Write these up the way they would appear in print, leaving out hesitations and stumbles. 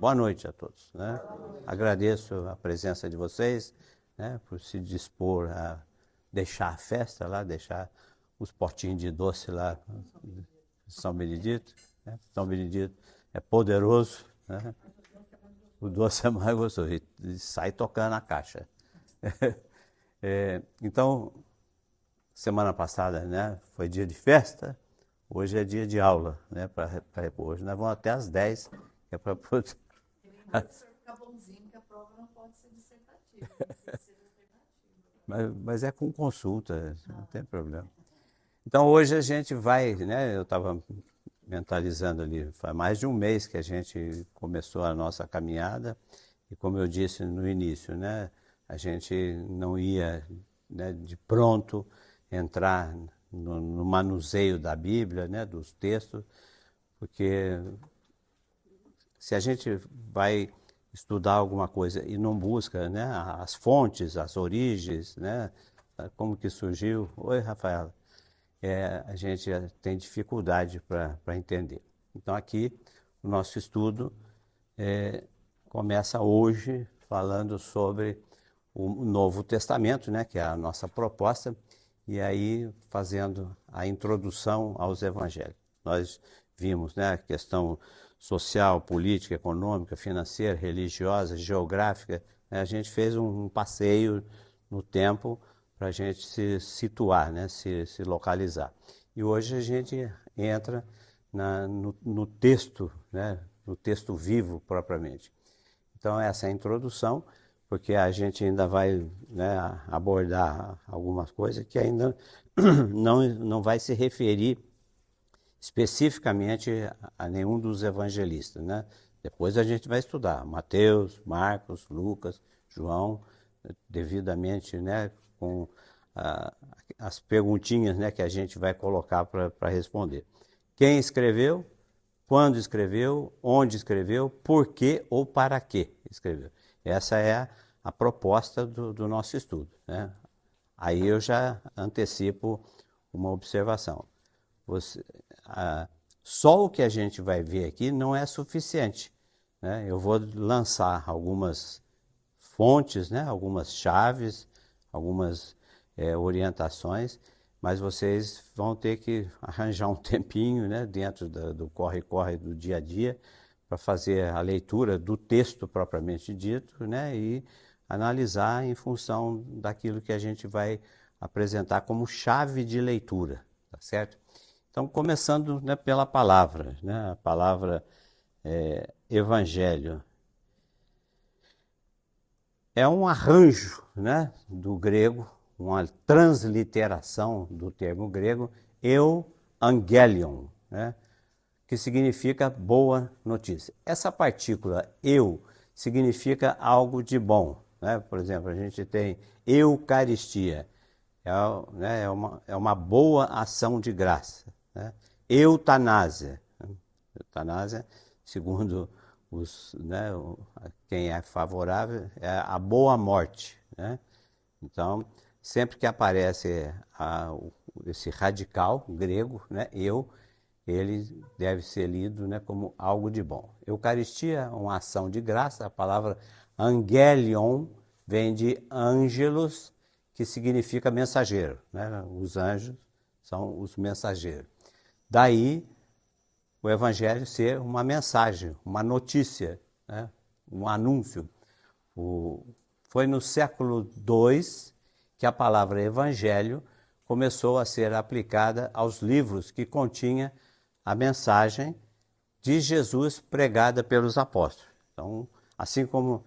Boa noite a todos, né? Agradeço a presença de vocês, né, por se dispor a deixar a festa lá, deixar os potinhos de doce lá em São Benedito, né? São Benedito é poderoso, né? O doce é mais gostoso e sai tocando a caixa. Então, semana passada, né, foi dia de festa, hoje é dia de aula, né, para hoje nós vamos até às 10, que é para poder... Ficar bonzinho que a prova não pode ser dissertativa, tem que ser alternativa. Mas é com consulta, não tem problema. Então hoje a gente vai, né, eu estava mentalizando ali, faz mais de um mês que a gente começou a nossa caminhada e como eu disse no início, né, a gente não ia, né, de pronto entrar no manuseio da Bíblia, né, dos textos, porque se a gente vai estudar alguma coisa e não busca, né, as fontes, as origens, né, como que surgiu. Oi, Rafaela. A gente tem dificuldade para entender. Então aqui o nosso estudo começa hoje falando sobre o Novo Testamento, né, que é a nossa proposta, e aí fazendo a introdução aos evangelhos. Nós vimos, né, a questão social, política, econômica, financeira, religiosa, geográfica, né, a gente fez um passeio no tempo para a gente se situar, né, se localizar. E hoje a gente entra no texto, né, no texto vivo propriamente. Então essa é a introdução, porque a gente ainda vai, né, abordar algumas coisas que ainda não vai se referir especificamente a nenhum dos evangelistas, né? Depois a gente vai estudar Mateus, Marcos, Lucas, João, devidamente, né, com as perguntinhas, né, que a gente vai colocar para responder. Quem escreveu, quando escreveu, onde escreveu, por que ou para que escreveu. Essa é a proposta do nosso estudo, né? Aí eu já antecipo uma observação. Só o que a gente vai ver aqui não é suficiente, né? Eu vou lançar algumas fontes, né? Algumas chaves, algumas orientações, mas vocês vão ter que arranjar um tempinho, né, dentro do corre-corre do dia a dia para fazer a leitura do texto propriamente dito, né, e analisar em função daquilo que a gente vai apresentar como chave de leitura, tá certo? Então, começando, né, pela palavra, né, a palavra evangelho. É um arranjo, né, do grego, uma transliteração do termo grego euangelion, né, que significa boa notícia. Essa partícula eu significa algo de bom, né? Por exemplo, a gente tem eucaristia, né, é uma boa ação de graça, né? Eutanásia, eutanásia, segundo né, quem é favorável, é a boa morte, né? Então, sempre que aparece esse radical grego, né, ele deve ser lido, né, como algo de bom. Eucaristia é uma ação de graça, a palavra angelion vem de angelos, que significa mensageiro, né? Os anjos são os mensageiros. Daí o evangelho ser uma mensagem, uma notícia, né? Um anúncio. Foi no século II que a palavra evangelho começou a ser aplicada aos livros que continha a mensagem de Jesus pregada pelos apóstolos. Então, assim como...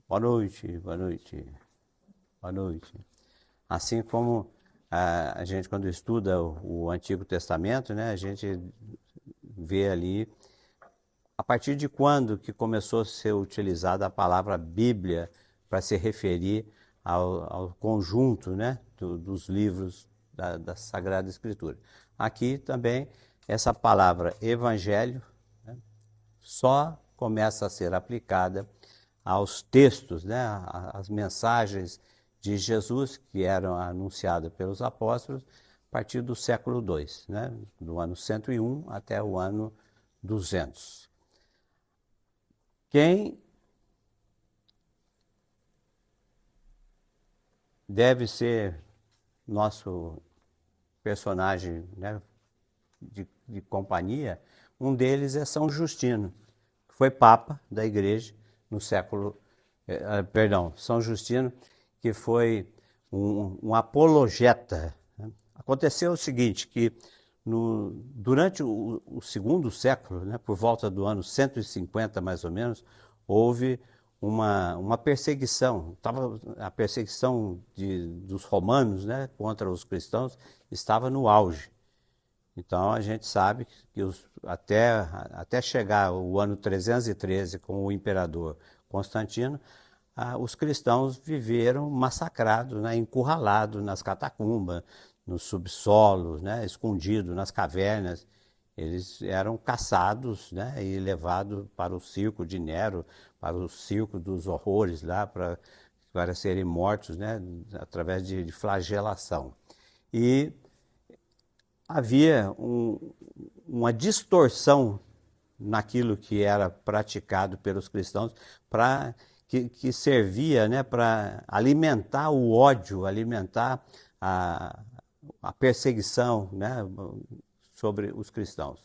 Boa noite, boa noite, boa noite. Assim como a gente, quando estuda o Antigo Testamento, né, a gente vê ali a partir de quando que começou a ser utilizada a palavra Bíblia para se referir ao conjunto, né, dos livros da Sagrada Escritura. Aqui também essa palavra evangelho, né, só começa a ser aplicada aos textos, né, às mensagens de Jesus que eram anunciadas pelos apóstolos a partir do século II, né, do ano 101 até o ano 200. Quem deve ser nosso personagem, né, de companhia? Um deles é São Justino, que foi Papa da Igreja no século... São Justino, que foi um apologeta. Aconteceu o seguinte, que durante o segundo século, né, por volta do ano 150 mais ou menos, houve uma perseguição. A perseguição dos romanos, né, contra os cristãos estava no auge. Então a gente sabe que até chegar o ano 313 com o imperador Constantino, os cristãos viveram massacrados, né, encurralados nas catacumbas, nos subsolos, né, escondidos nas cavernas. Eles eram caçados, né, e levados para o circo de Nero, para o circo dos horrores lá, para serem mortos, né, através de flagelação. E havia uma distorção naquilo que era praticado pelos cristãos, que servia, né, para alimentar o ódio, alimentar a perseguição, né, sobre os cristãos.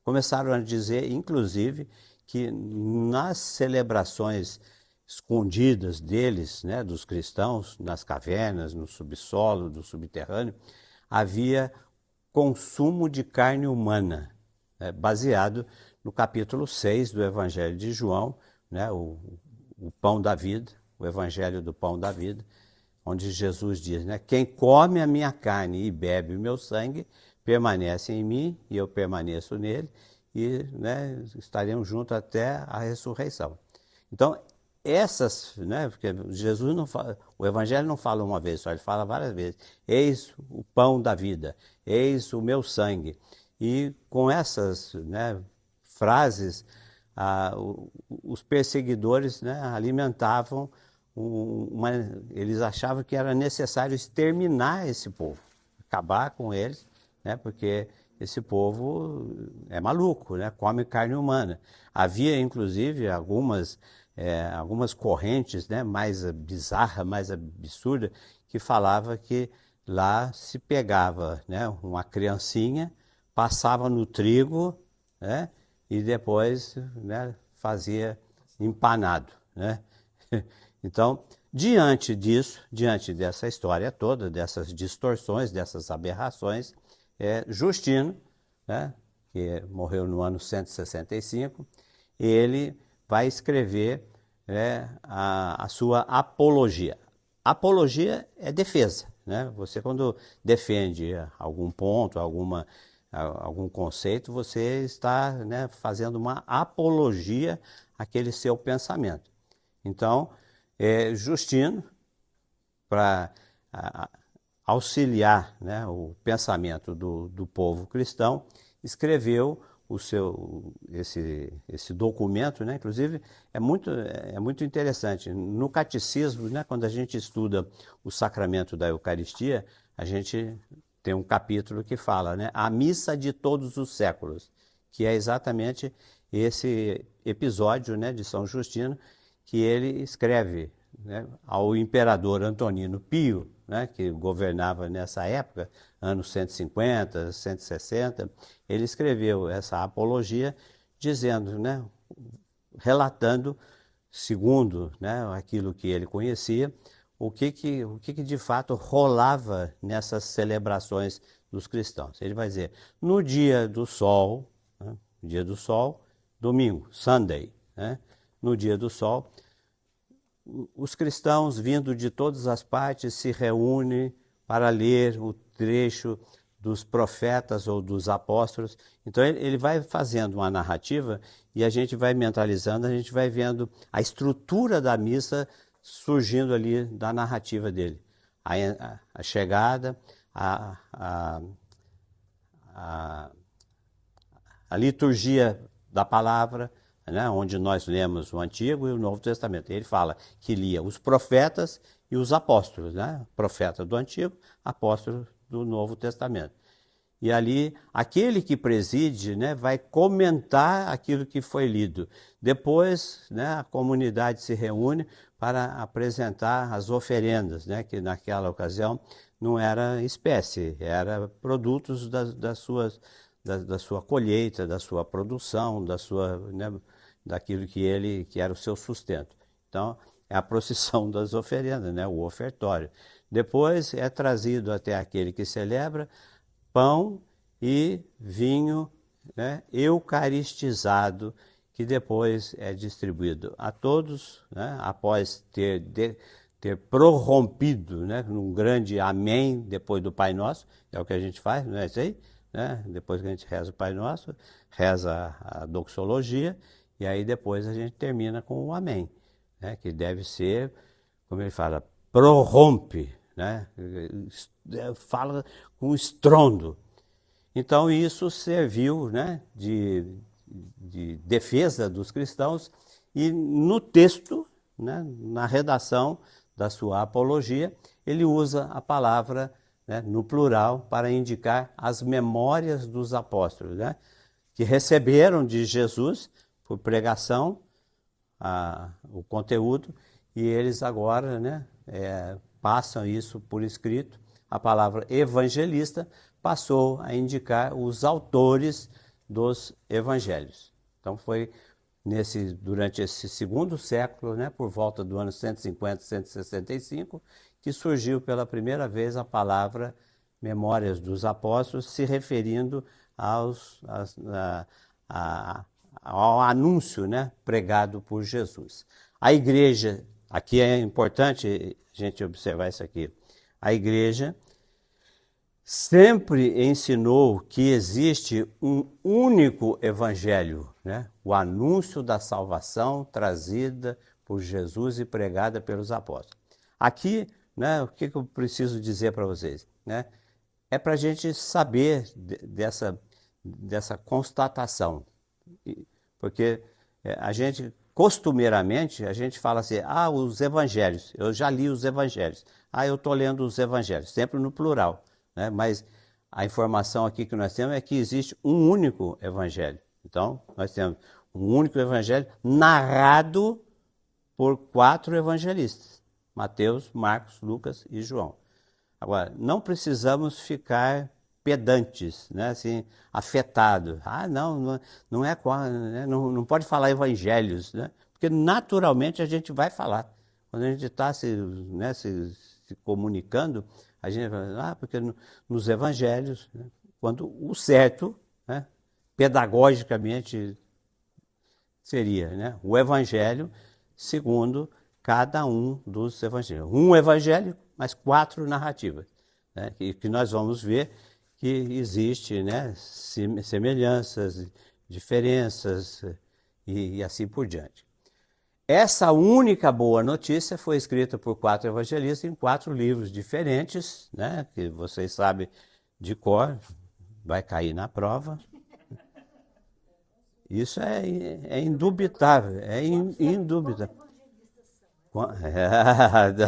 Começaram a dizer, inclusive, que nas celebrações escondidas deles, né, dos cristãos, nas cavernas, no subsolo, do subterrâneo, havia consumo de carne humana, né, baseado no capítulo 6 do Evangelho de João, né, o pão da vida, o Evangelho do pão da vida, onde Jesus diz, né, quem come a minha carne e bebe o meu sangue, permanece em mim e eu permaneço nele, e, né, estaremos juntos até a ressurreição. Então, né, porque Jesus não fala, o Evangelho não fala uma vez só, ele fala várias vezes. Eis o pão da vida, eis o meu sangue. E com essas, né, frases, os perseguidores, né, alimentavam eles achavam que era necessário exterminar esse povo, acabar com eles, né, porque esse povo é maluco, né, come carne humana. Havia, inclusive, algumas correntes, né, mais bizarras, mais absurdas, que falava que lá se pegava, né, uma criancinha, passava no trigo, né, e depois, né, fazia empanado, né? Então, diante dessa história toda, dessas distorções, dessas aberrações, Justino, né, que morreu no ano 165, ele vai escrever, né, a sua apologia. Apologia é defesa, né? Você, quando defende algum ponto, algum conceito, você está, né, fazendo uma apologia àquele seu pensamento. Então, Justino, para auxiliar, né, o pensamento do povo cristão, escreveu esse documento, né? Inclusive é muito interessante. No catecismo, né, quando a gente estuda o sacramento da Eucaristia, a gente tem um capítulo que fala, né, a missa de todos os séculos, que é exatamente esse episódio, né, de São Justino, que ele escreve, né, ao imperador Antonino Pio, né, que governava nessa época, anos 150, 160, ele escreveu essa apologia dizendo, né, relatando, segundo, né, aquilo que ele conhecia, o que de fato rolava nessas celebrações dos cristãos. Ele vai dizer, no dia do sol, né, domingo, Sunday, né, no dia do sol, os cristãos vindo de todas as partes se reúnem para ler o trecho dos profetas ou dos apóstolos. Então ele vai fazendo uma narrativa e a gente vai mentalizando, a gente vai vendo a estrutura da missa surgindo ali da narrativa dele. A chegada, a liturgia da palavra, né, onde nós lemos o Antigo e o Novo Testamento. Ele fala que lia os profetas e os apóstolos, né? Profeta do Antigo, apóstolo do Novo Testamento. E ali, aquele que preside, né, vai comentar aquilo que foi lido. Depois, né, a comunidade se reúne para apresentar as oferendas, né, que naquela ocasião não era espécie, era produtos da sua colheita, da sua produção, né, daquilo que era o seu sustento. Então, é a procissão das oferendas, né, o ofertório. Depois é trazido até aquele que celebra pão e vinho, né, eucaristizado, que depois é distribuído a todos, né, após ter prorrompido, né, num grande amém depois do Pai Nosso, é o que a gente faz, não é isso aí? Né? Depois que a gente reza o Pai Nosso, reza a doxologia, e aí depois a gente termina com o amém, né, que deve ser, como ele fala, prorrompe, né, fala com estrondo. Então isso serviu, né, de defesa dos cristãos, e no texto, né, na redação da sua apologia, ele usa a palavra, né, no plural para indicar as memórias dos apóstolos, né, que receberam de Jesus por pregação o conteúdo, e eles agora, né, passam isso por escrito. A palavra evangelista passou a indicar os autores dos evangelhos. Então foi durante esse segundo século, né, por volta do ano 150, 165, que surgiu pela primeira vez a palavra Memórias dos Apóstolos, se referindo ao anúncio, né, pregado por Jesus. A igreja, aqui é importante a gente observar isso aqui, a igreja sempre ensinou que existe um único evangelho, né? O anúncio da salvação trazida por Jesus e pregada pelos apóstolos. Aqui, né, o que eu preciso dizer para vocês, né? É para a gente saber dessa constatação, porque a gente, costumeiramente, a gente fala assim, os evangelhos, eu já li os evangelhos, eu estou lendo os evangelhos, sempre no plural. Né? Mas a informação aqui que nós temos é que existe um único evangelho. Então, nós temos um único evangelho narrado por 4 evangelistas: Mateus, Marcos, Lucas e João. Agora, não precisamos ficar pedantes, né? Assim, afetados. Não pode falar evangelhos, né? Porque naturalmente a gente vai falar. Quando a gente está se comunicando, a gente fala, porque nos evangelhos, né, quando o certo, né, pedagogicamente, seria, né, o evangelho segundo cada um dos evangelhos. Um evangelho, mas 4 narrativas, né, que nós vamos ver que existe, né, semelhanças, diferenças e assim por diante. Essa única boa notícia foi escrita por 4 evangelistas em 4 livros diferentes, né, que vocês sabem de cor, vai cair na prova. Isso é indubitável, indubitável.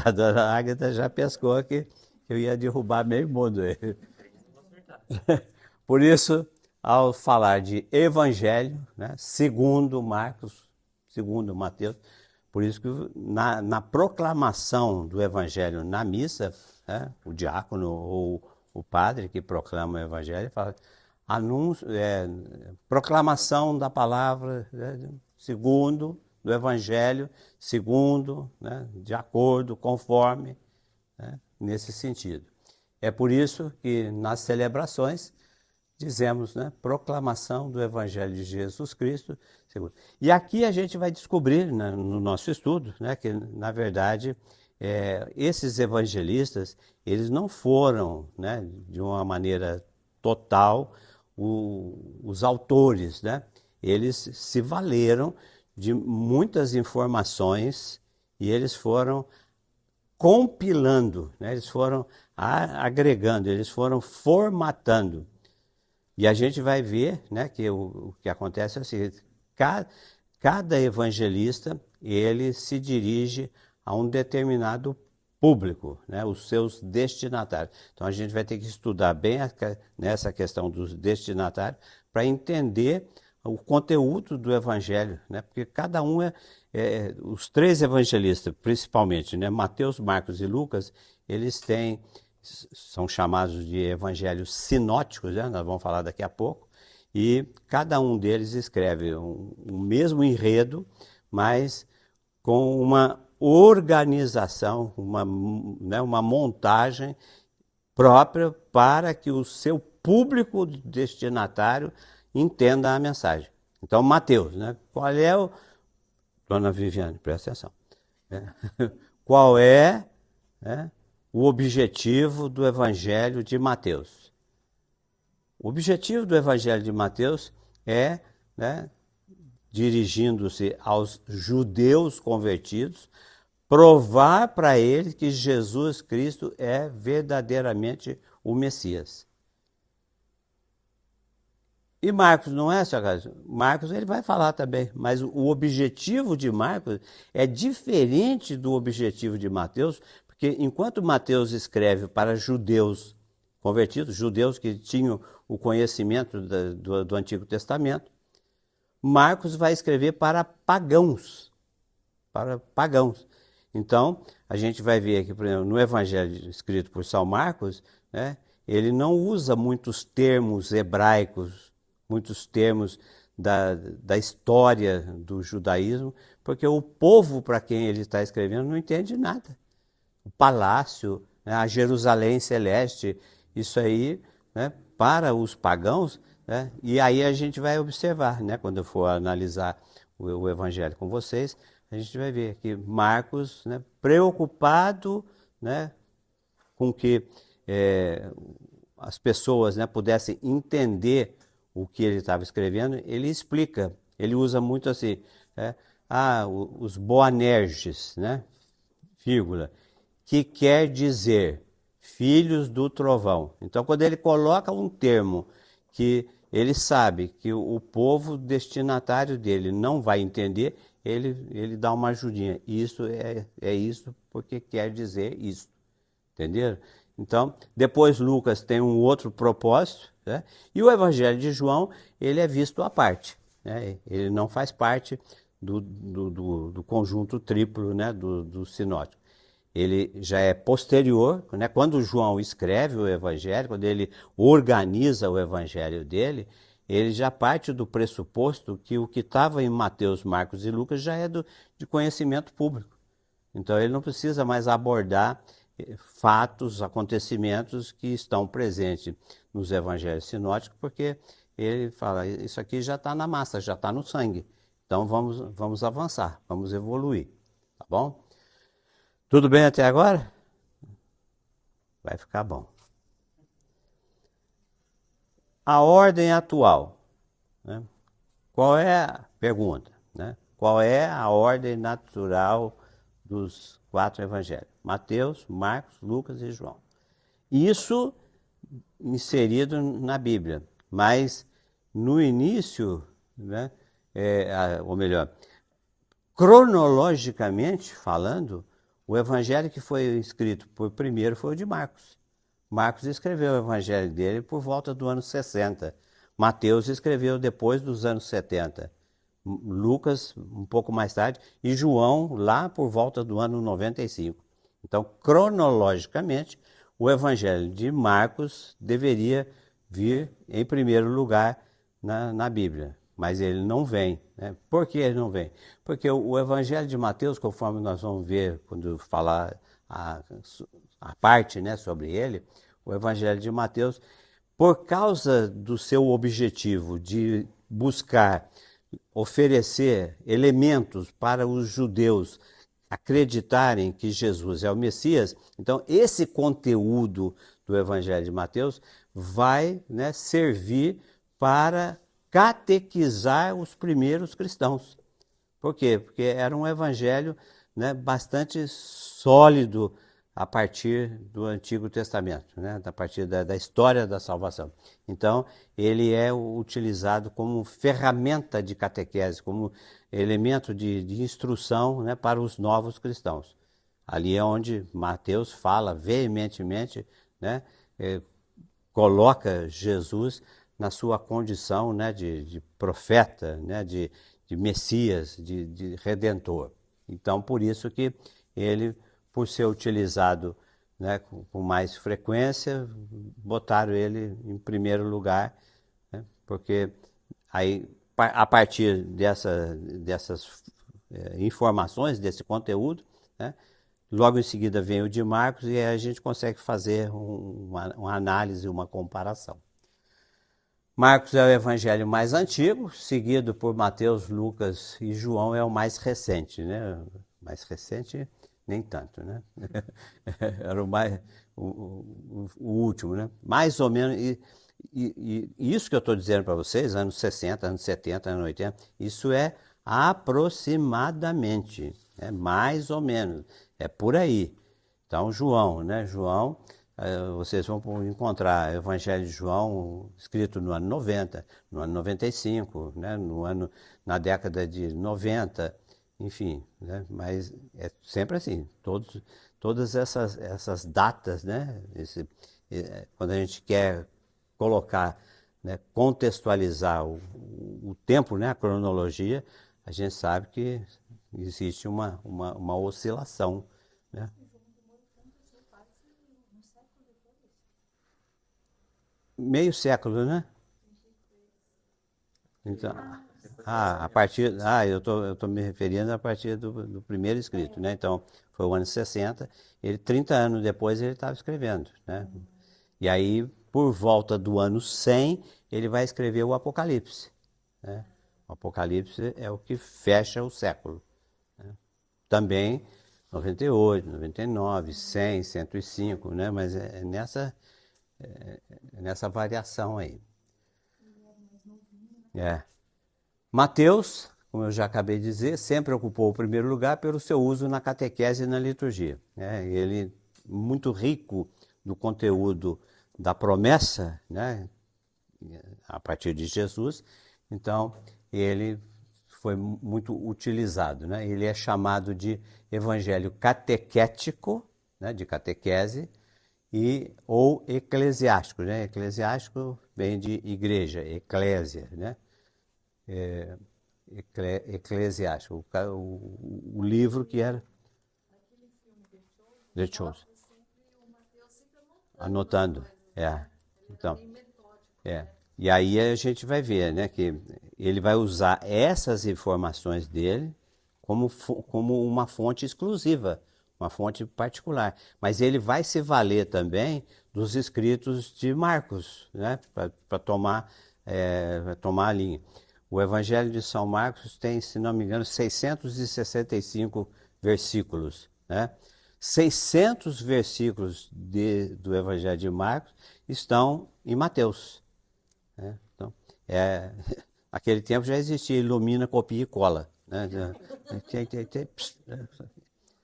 A dona Ágata já pescou que eu ia derrubar meio mundo. Por isso, ao falar de evangelho, né, segundo Marcos, segundo Mateus, por isso que na proclamação do evangelho na missa, né, o diácono ou o padre que proclama o evangelho fala proclamação da palavra, né, segundo do evangelho, segundo, né, de acordo, conforme, né, nesse sentido. É por isso que nas celebrações dizemos, né, proclamação do Evangelho de Jesus Cristo. E aqui a gente vai descobrir, né, no nosso estudo, né, que, na verdade, esses evangelistas, eles não foram, né, de uma maneira total, os autores, né? Eles se valeram de muitas informações e eles foram compilando, né? Eles foram agregando, eles foram formatando. E a gente vai ver, né, que o que acontece é assim, cada evangelista, ele se dirige a um determinado público, né, os seus destinatários. Então a gente vai ter que estudar bem nessa questão dos destinatários para entender o conteúdo do evangelho, né, porque cada um os três evangelistas, principalmente, né, Mateus, Marcos e Lucas, eles são chamados de evangelhos sinóticos, né, nós vamos falar daqui a pouco, e cada um deles escreve o mesmo enredo, mas com uma organização, uma montagem própria para que o seu público destinatário entenda a mensagem. Então, Mateus, né? Qual é o... Dona Viviane, presta atenção. Qual é, né, o objetivo do Evangelho de Mateus? O objetivo do Evangelho de Mateus é, né, dirigindo-se aos judeus convertidos, provar para eles que Jesus Cristo é verdadeiramente o Messias. E Marcos não é, senhor Carlos? Marcos ele vai falar também, mas o objetivo de Marcos é diferente do objetivo de Mateus, porque enquanto Mateus escreve para judeus convertidos, judeus que tinham o conhecimento do Antigo Testamento, Marcos vai escrever para pagãos. Então, a gente vai ver aqui, por exemplo, no Evangelho escrito por São Marcos, né, ele não usa muitos termos hebraicos, muitos termos da história do judaísmo, porque o povo para quem ele está escrevendo não entende nada. O palácio, né, a Jerusalém celeste, isso aí, né, para os pagãos, né, e aí a gente vai observar, né, quando eu for analisar o Evangelho com vocês, a gente vai ver que Marcos, né, preocupado, né, com que as pessoas, né, pudessem entender o que ele estava escrevendo, ele explica, ele usa muito assim, os Boanerges, né, vírgula, que quer dizer filhos do trovão. Então, quando ele coloca um termo que ele sabe que o povo destinatário dele não vai entender, ele dá uma ajudinha. Isso é isso porque quer dizer isso. Entenderam? Então, depois Lucas tem um outro propósito, né? E o Evangelho de João, ele é visto à parte, né? Ele não faz parte do conjunto triplo, né? do sinótico. Ele já é posterior, né? Quando João escreve o Evangelho, quando ele organiza o Evangelho dele, ele já parte do pressuposto que o que estava em Mateus, Marcos e Lucas já é de conhecimento público. Então ele não precisa mais abordar fatos, acontecimentos que estão presentes nos evangelhos sinóticos, porque ele fala, isso aqui já está na massa, já está no sangue. Então vamos avançar, vamos evoluir, tá bom? Tudo bem até agora? Vai ficar bom. A ordem atual, né? Qual é a pergunta, né? Qual é a ordem natural dos 4 evangelhos? Mateus, Marcos, Lucas e João. Isso inserido na Bíblia, mas no início, né, ou melhor, cronologicamente falando, o evangelho que foi escrito por primeiro foi o de Marcos. Marcos escreveu o evangelho dele por volta do ano 60. Mateus escreveu depois dos anos 70. Lucas um pouco mais tarde e João lá por volta do ano 95. Então, cronologicamente, o Evangelho de Marcos deveria vir em primeiro lugar na Bíblia, mas ele não vem, né? Por que ele não vem? Porque o Evangelho de Mateus, conforme nós vamos ver quando falar a parte, né, sobre ele, o Evangelho de Mateus, por causa do seu objetivo de buscar oferecer elementos para os judeus acreditarem que Jesus é o Messias, então esse conteúdo do Evangelho de Mateus vai, né, servir para catequizar os primeiros cristãos. Por quê? Porque era um evangelho, né, bastante sólido a partir do Antigo Testamento, né, a partir da história da salvação. Então, ele é utilizado como ferramenta de catequese, como elemento de instrução, né, para os novos cristãos. Ali é onde Mateus fala veementemente, né, coloca Jesus na sua condição, né, de profeta, né, de Messias, de Redentor. Então, por isso que ele, por ser utilizado, né, com mais frequência, botaram ele em primeiro lugar, né, porque aí, a partir dessas informações, desse conteúdo, né, logo em seguida vem o de Marcos e aí a gente consegue fazer uma análise, uma comparação. Marcos é o evangelho mais antigo, seguido por Mateus, Lucas e João é o mais recente, né? Mais recente, nem tanto, né? Era o último, né? Mais ou menos, e isso que eu estou dizendo para vocês, anos 60, anos 70, anos 80, isso é aproximadamente, é mais ou menos, é por aí. Então, João, né? João, vocês vão encontrar o Evangelho de João escrito no ano 90, no ano 95, né? Na década de 90, enfim, né? Mas é sempre assim, todas essas datas, né? Quando a gente quer colocar, né, contextualizar o tempo, né, a cronologia, a gente sabe que existe uma oscilação, né? Meio século, né? Então, eu tô me referindo a partir do primeiro escrito, né? Então, foi o ano 60, 30 anos depois ele estava escrevendo, né? E aí, por volta do ano 100, ele vai escrever o Apocalipse, né? O Apocalipse é o que fecha o século, né? Também 98, 99, 100, 105, né? Mas é nessa variação aí. É. Mateus, como eu já acabei de dizer, sempre ocupou o primeiro lugar pelo seu uso na catequese e na liturgia, né? Ele muito rico no conteúdo da promessa, né, a partir de Jesus, então ele foi muito utilizado, né? Ele é chamado de evangelho catequético, né, de catequese, ou eclesiástico, né? Eclesiástico vem de igreja, eclésia, né? Eclesiástico, o livro que era The Chosen, anotando, então, e aí a gente vai ver, né, que ele vai usar essas informações dele como uma fonte exclusiva, uma fonte particular, mas ele vai se valer também dos escritos de Marcos, né, para tomar a linha. O Evangelho de São Marcos tem, se não me engano, 665 versículos, né? 600 versículos do Evangelho de Marcos estão em Mateus, né? Então, naquele tempo já existia ilumina, copia e cola, né?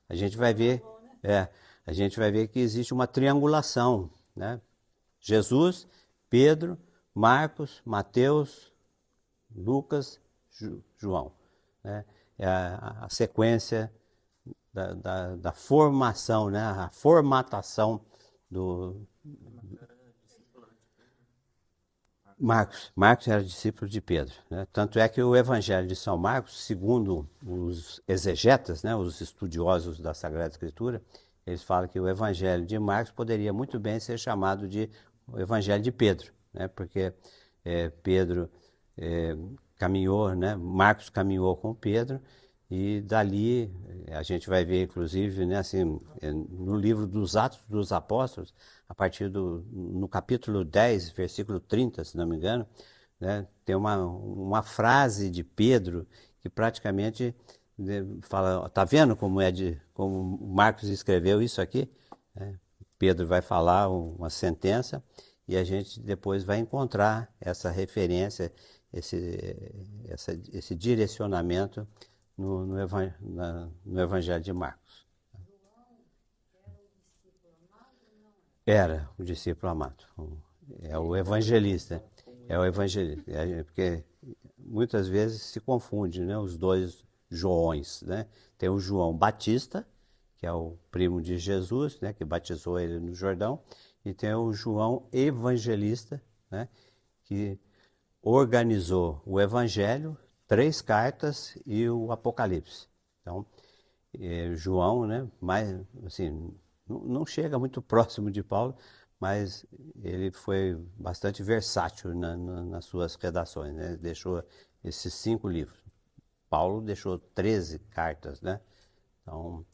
A gente vai ver, que existe uma triangulação, né? Jesus, Pedro, Marcos, Mateus, Lucas, João, né? É a sequência da formação, né? A formatação do Marcos. Marcos era discípulo de Pedro, né? Tanto é que o Evangelho de São Marcos, segundo os exegetas, né, os estudiosos da Sagrada Escritura, eles falam que o Evangelho de Marcos poderia muito bem ser chamado de o Evangelho de Pedro, né? Porque Pedro caminhou, né? Marcos caminhou com Pedro e dali a gente vai ver, inclusive, né, assim, no livro dos Atos dos Apóstolos, a partir no capítulo 10, versículo 30, se não me engano, né, tem uma frase de Pedro que praticamente, né, fala, tá vendo como Marcos escreveu isso aqui? Pedro vai falar uma sentença e a gente depois vai encontrar essa referência, esse direcionamento no Evangelho de Marcos. Era o discípulo amado. É o evangelista. Porque muitas vezes se confunde, né, os dois Joões, né? Tem o João Batista, que é o primo de Jesus, né, que batizou ele no Jordão, e tem o João Evangelista, né, que organizou o Evangelho, 3 cartas e o Apocalipse. Então, João, né, mais, assim, não chega muito próximo de Paulo, mas ele foi bastante versátil nas suas redações, né? Deixou esses 5 livros. Paulo deixou 13 cartas, né? Então,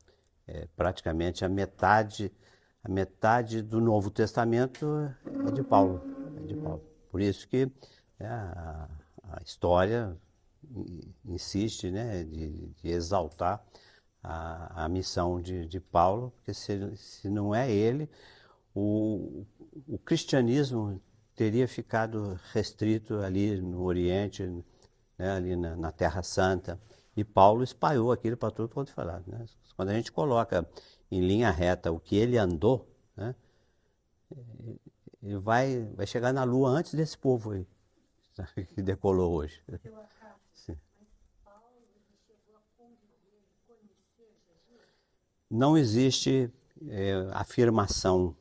praticamente a metade do Novo Testamento é de Paulo, é de Paulo. Por isso que a história insiste, né, de exaltar a missão de Paulo, porque se não é ele, o cristianismo teria ficado restrito ali no Oriente, né, ali na Terra Santa, e Paulo espalhou aquilo para tudo quanto falar, né? Quando a gente coloca em linha reta o que ele andou, né, ele vai chegar na Lua antes desse povo aí, que decolou hoje. Sim. Não existe afirmação,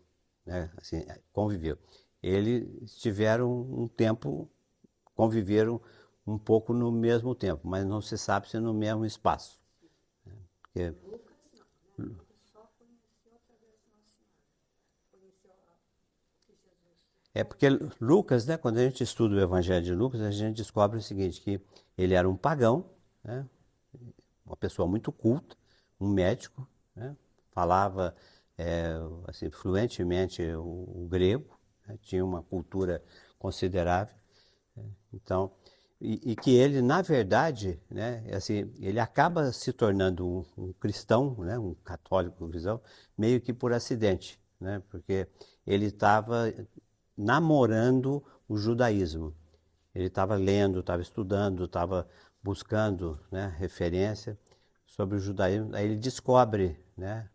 né, assim, conviveu. Eles tiveram um tempo, conviveram um pouco no mesmo tempo, mas não se sabe se no mesmo espaço. Né? Porque, porque Lucas, né, quando a gente estuda o Evangelho de Lucas, a gente descobre o seguinte, que ele era um pagão, né, uma pessoa muito culta, um médico, né, falava assim, fluentemente o grego, né, tinha uma cultura considerável. Né, então, e que ele, na verdade, né, assim, ele acaba se tornando um cristão, né, um católico cristão, meio que por acidente, né, porque ele estava namorando o judaísmo. Ele estava lendo, estava estudando, estava buscando, né, referência sobre o judaísmo. Aí ele descobre, né,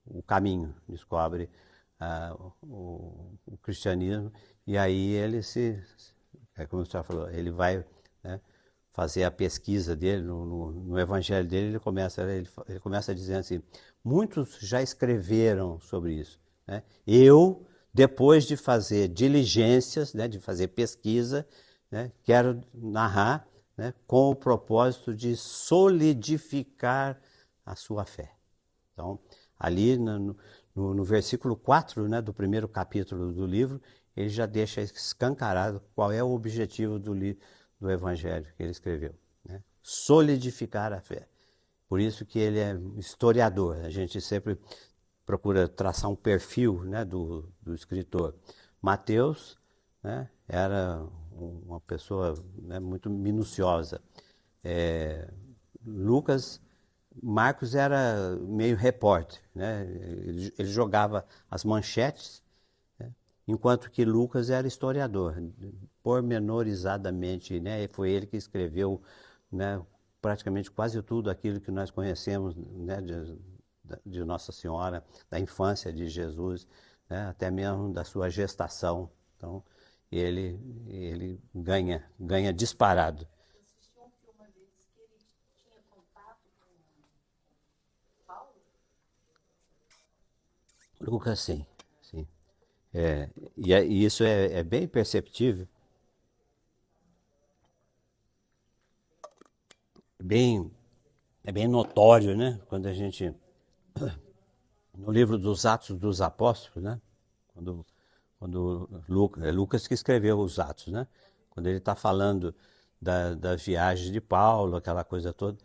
o caminho, descobre o cristianismo, e aí ele como o senhor falou, ele vai, né, fazer a pesquisa dele, no evangelho dele, ele começa dizendo assim, muitos já escreveram sobre isso, né? Eu, depois de fazer diligências, né, de fazer pesquisa, né, quero narrar, né, com o propósito de solidificar a sua fé. Então, ali no versículo 4, né, do primeiro capítulo do livro, ele já deixa escancarado qual é o objetivo do evangelho que ele escreveu, né? Solidificar a fé. Por isso que ele é historiador. A gente sempre procura traçar um perfil, né, do escritor. Mateus, né, era uma pessoa, né, muito minuciosa. Marcos era meio repórter, né? Ele jogava as manchetes, né? Enquanto que Lucas era historiador, pormenorizadamente, né? Foi ele que escreveu, né, praticamente quase tudo aquilo que nós conhecemos, né, de Nossa Senhora, da infância de Jesus, né, até mesmo da sua gestação. Então, ele ganha disparado. Lucas, sim, sim. E isso é bem perceptível, bem, é bem notório, né? Quando a gente, no livro dos Atos dos Apóstolos, né? Quando Lucas, é Lucas que escreveu os Atos, né? Quando ele está falando das viagens de Paulo, aquela coisa toda,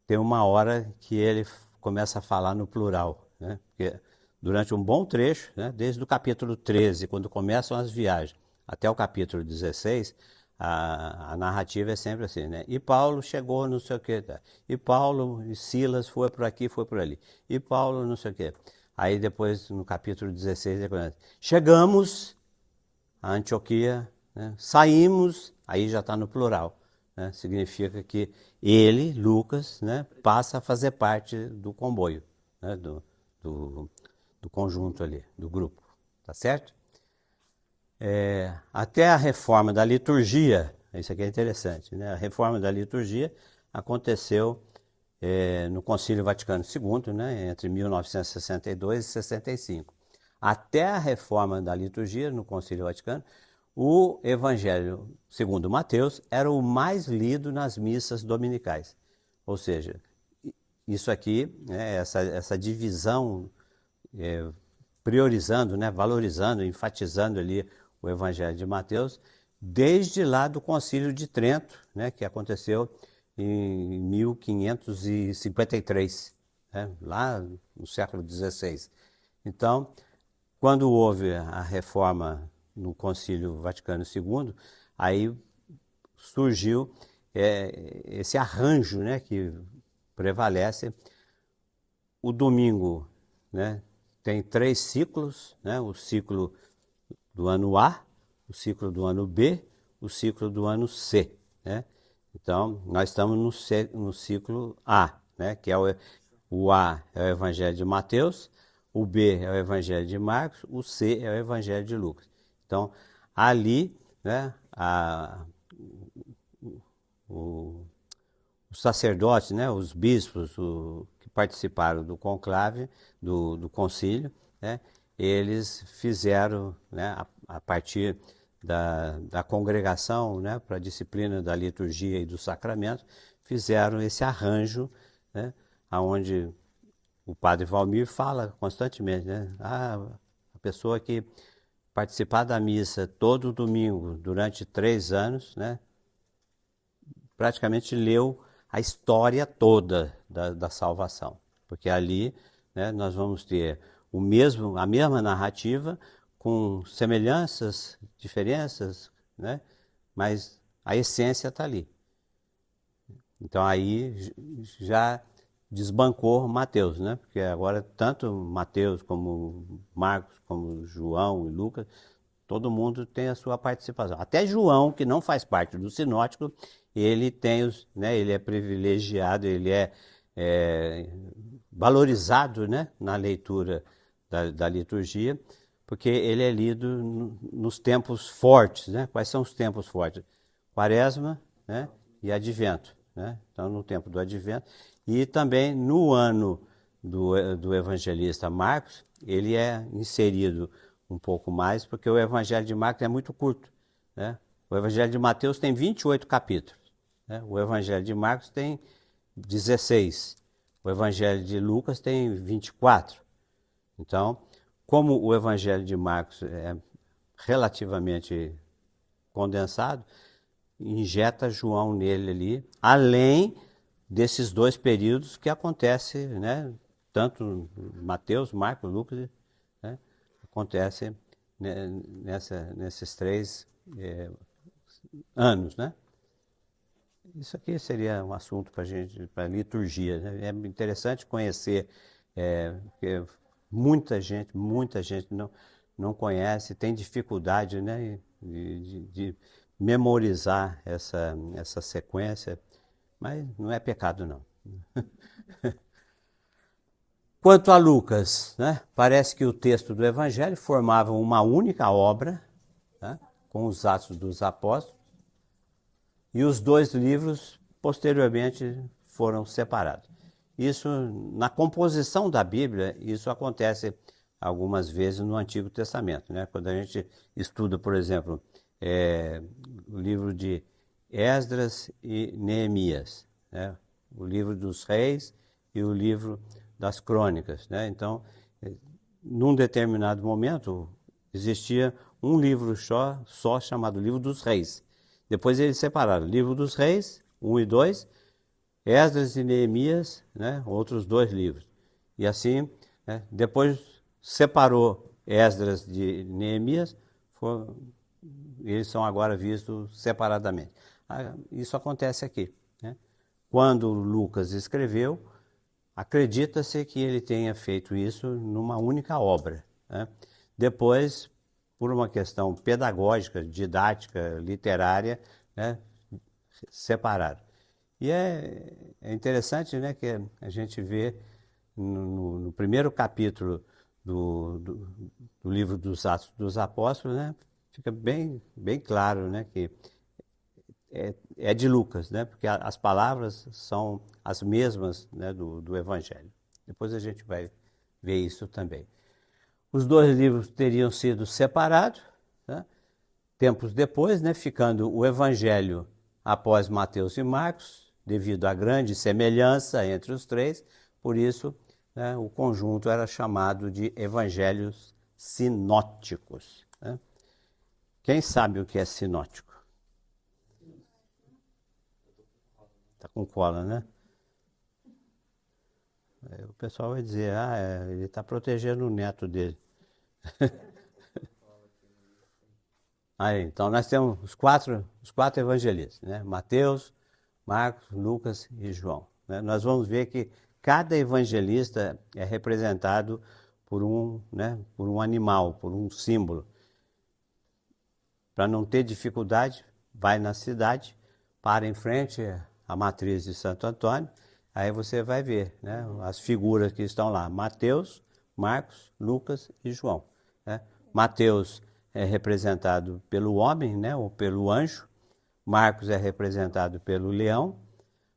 tem uma hora que ele começa a falar no plural, né? Porque durante um bom trecho, né, desde o capítulo 13, quando começam as viagens, até o capítulo 16, a narrativa é sempre assim, né? E Paulo chegou não sei o que, e Paulo e Silas foi por aqui, foi por ali, e Paulo não sei o que. Aí depois, no capítulo 16, ele começa, chegamos a Antioquia, né? Saímos, aí já está no plural, né? Significa que ele, Lucas, né, passa a fazer parte do comboio, né, do conjunto ali, do grupo, tá certo? Até a reforma da liturgia, isso aqui é interessante, né? A reforma da liturgia aconteceu no Concílio Vaticano II, né, entre 1962 e 65. Até a reforma da liturgia no Concílio Vaticano, o Evangelho segundo Mateus era o mais lido nas missas dominicais. Ou seja, isso aqui, né, essa divisão, priorizando, né, valorizando, enfatizando ali o Evangelho de Mateus, desde lá do Concílio de Trento, né, que aconteceu em 1553, né, lá no século XVI. Então, quando houve a reforma no Concílio Vaticano II, aí surgiu esse arranjo, né, que prevalece. O domingo, né, tem 3 ciclos, né, o ciclo do ano A, o ciclo do ano B, o ciclo do ano C, né? Então, nós estamos no ciclo A, né, que é o A é o Evangelho de Mateus, o B é o Evangelho de Marcos, o C é o Evangelho de Lucas. Então, ali, né, os sacerdotes, né, os bispos que participaram do conclave, do concílio, né, eles fizeram, né, a partir da congregação, né, para a disciplina da liturgia e do sacramento, fizeram esse arranjo, né, onde o padre Valmir fala constantemente, né, a pessoa que participar da missa todo domingo durante 3 anos, né, praticamente leu a história toda da salvação, porque ali, né, nós vamos ter a mesma narrativa com semelhanças, diferenças, né, mas a essência está ali. Então aí já desbancou Mateus, né, porque agora tanto Mateus como Marcos, como João e Lucas, todo mundo tem a sua participação. Até João, que não faz parte do sinótico, ele tem né, ele é privilegiado, ele é valorizado, né, na leitura da liturgia, porque ele é lido nos tempos fortes, né? Quais são os tempos fortes? Quaresma, né, e Advento, né? Então, no tempo do Advento. E também no ano do evangelista Marcos, ele é inserido um pouco mais, porque o Evangelho de Marcos é muito curto, né? O Evangelho de Mateus tem 28 capítulos, né? O Evangelho de Marcos tem 16, o Evangelho de Lucas tem 24. Então, como o Evangelho de Marcos é relativamente condensado, injeta João nele ali, além desses 2 períodos que acontece, né? Tanto Mateus, Marcos, Lucas, né? Acontece nesses 3 anos, né? Isso aqui seria um assunto para gente, para liturgia, né? É interessante conhecer, porque muita gente não conhece, tem dificuldade, né, de memorizar essa sequência, mas não é pecado não. Quanto a Lucas, né, parece que o texto do Evangelho formava uma única obra, né, com os Atos dos Apóstolos, e os 2 livros posteriormente foram separados. Isso, na composição da Bíblia, isso acontece algumas vezes no Antigo Testamento, né? Quando a gente estuda, por exemplo, o livro de Esdras e Neemias, né? O livro dos Reis e o livro das Crônicas, né? Então, num determinado momento, existia um livro só chamado Livro dos Reis. Depois eles separaram Livro dos Reis, 1 e 2, Esdras e Neemias, né, outros 2 livros. E assim, né, depois separou Esdras de Neemias, eles são agora vistos separadamente. Isso acontece aqui, né? Quando Lucas escreveu, acredita-se que ele tenha feito isso numa única obra, né? Depois, por uma questão pedagógica, didática, literária, né, separaram. E é interessante, né, que a gente vê no primeiro capítulo do livro dos Atos dos Apóstolos, né, fica bem claro, né, que é de Lucas, né? Porque as palavras são as mesmas, né, do Evangelho. Depois a gente vai ver isso também. Os dois livros teriam sido separados, né, tempos depois, né, ficando o Evangelho após Mateus e Marcos, devido à grande semelhança entre os três, por isso, né, o conjunto era chamado de Evangelhos sinóticos. Né? Quem sabe o que é sinótico? Tá com cola, né? Aí o pessoal vai dizer, ele está protegendo o neto dele. Aí, então nós temos os quatro evangelistas, né? Mateus, Marcos, Lucas e João. Né? Nós vamos ver que cada evangelista é representado por um animal, por um símbolo. Para não ter dificuldade, vai na cidade, para em frente à matriz de Santo Antônio, aí você vai ver, né, as figuras que estão lá, Mateus, Marcos, Lucas e João. Né? Mateus é representado pelo homem, né, ou pelo anjo, Marcos é representado pelo leão,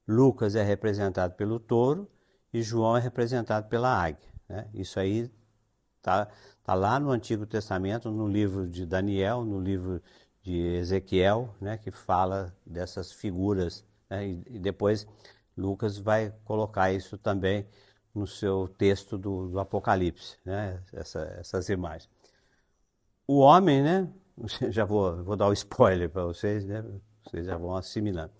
Lucas é representado pelo touro e João é representado pela águia. Né? Isso aí tá lá no Antigo Testamento, no livro de Daniel, no livro de Ezequiel, né, que fala dessas figuras. Né? E depois Lucas vai colocar isso também no seu texto do Apocalipse, né? Essas imagens. O homem, né? Já vou dar o spoiler para vocês, né? Vocês já vão assimilando.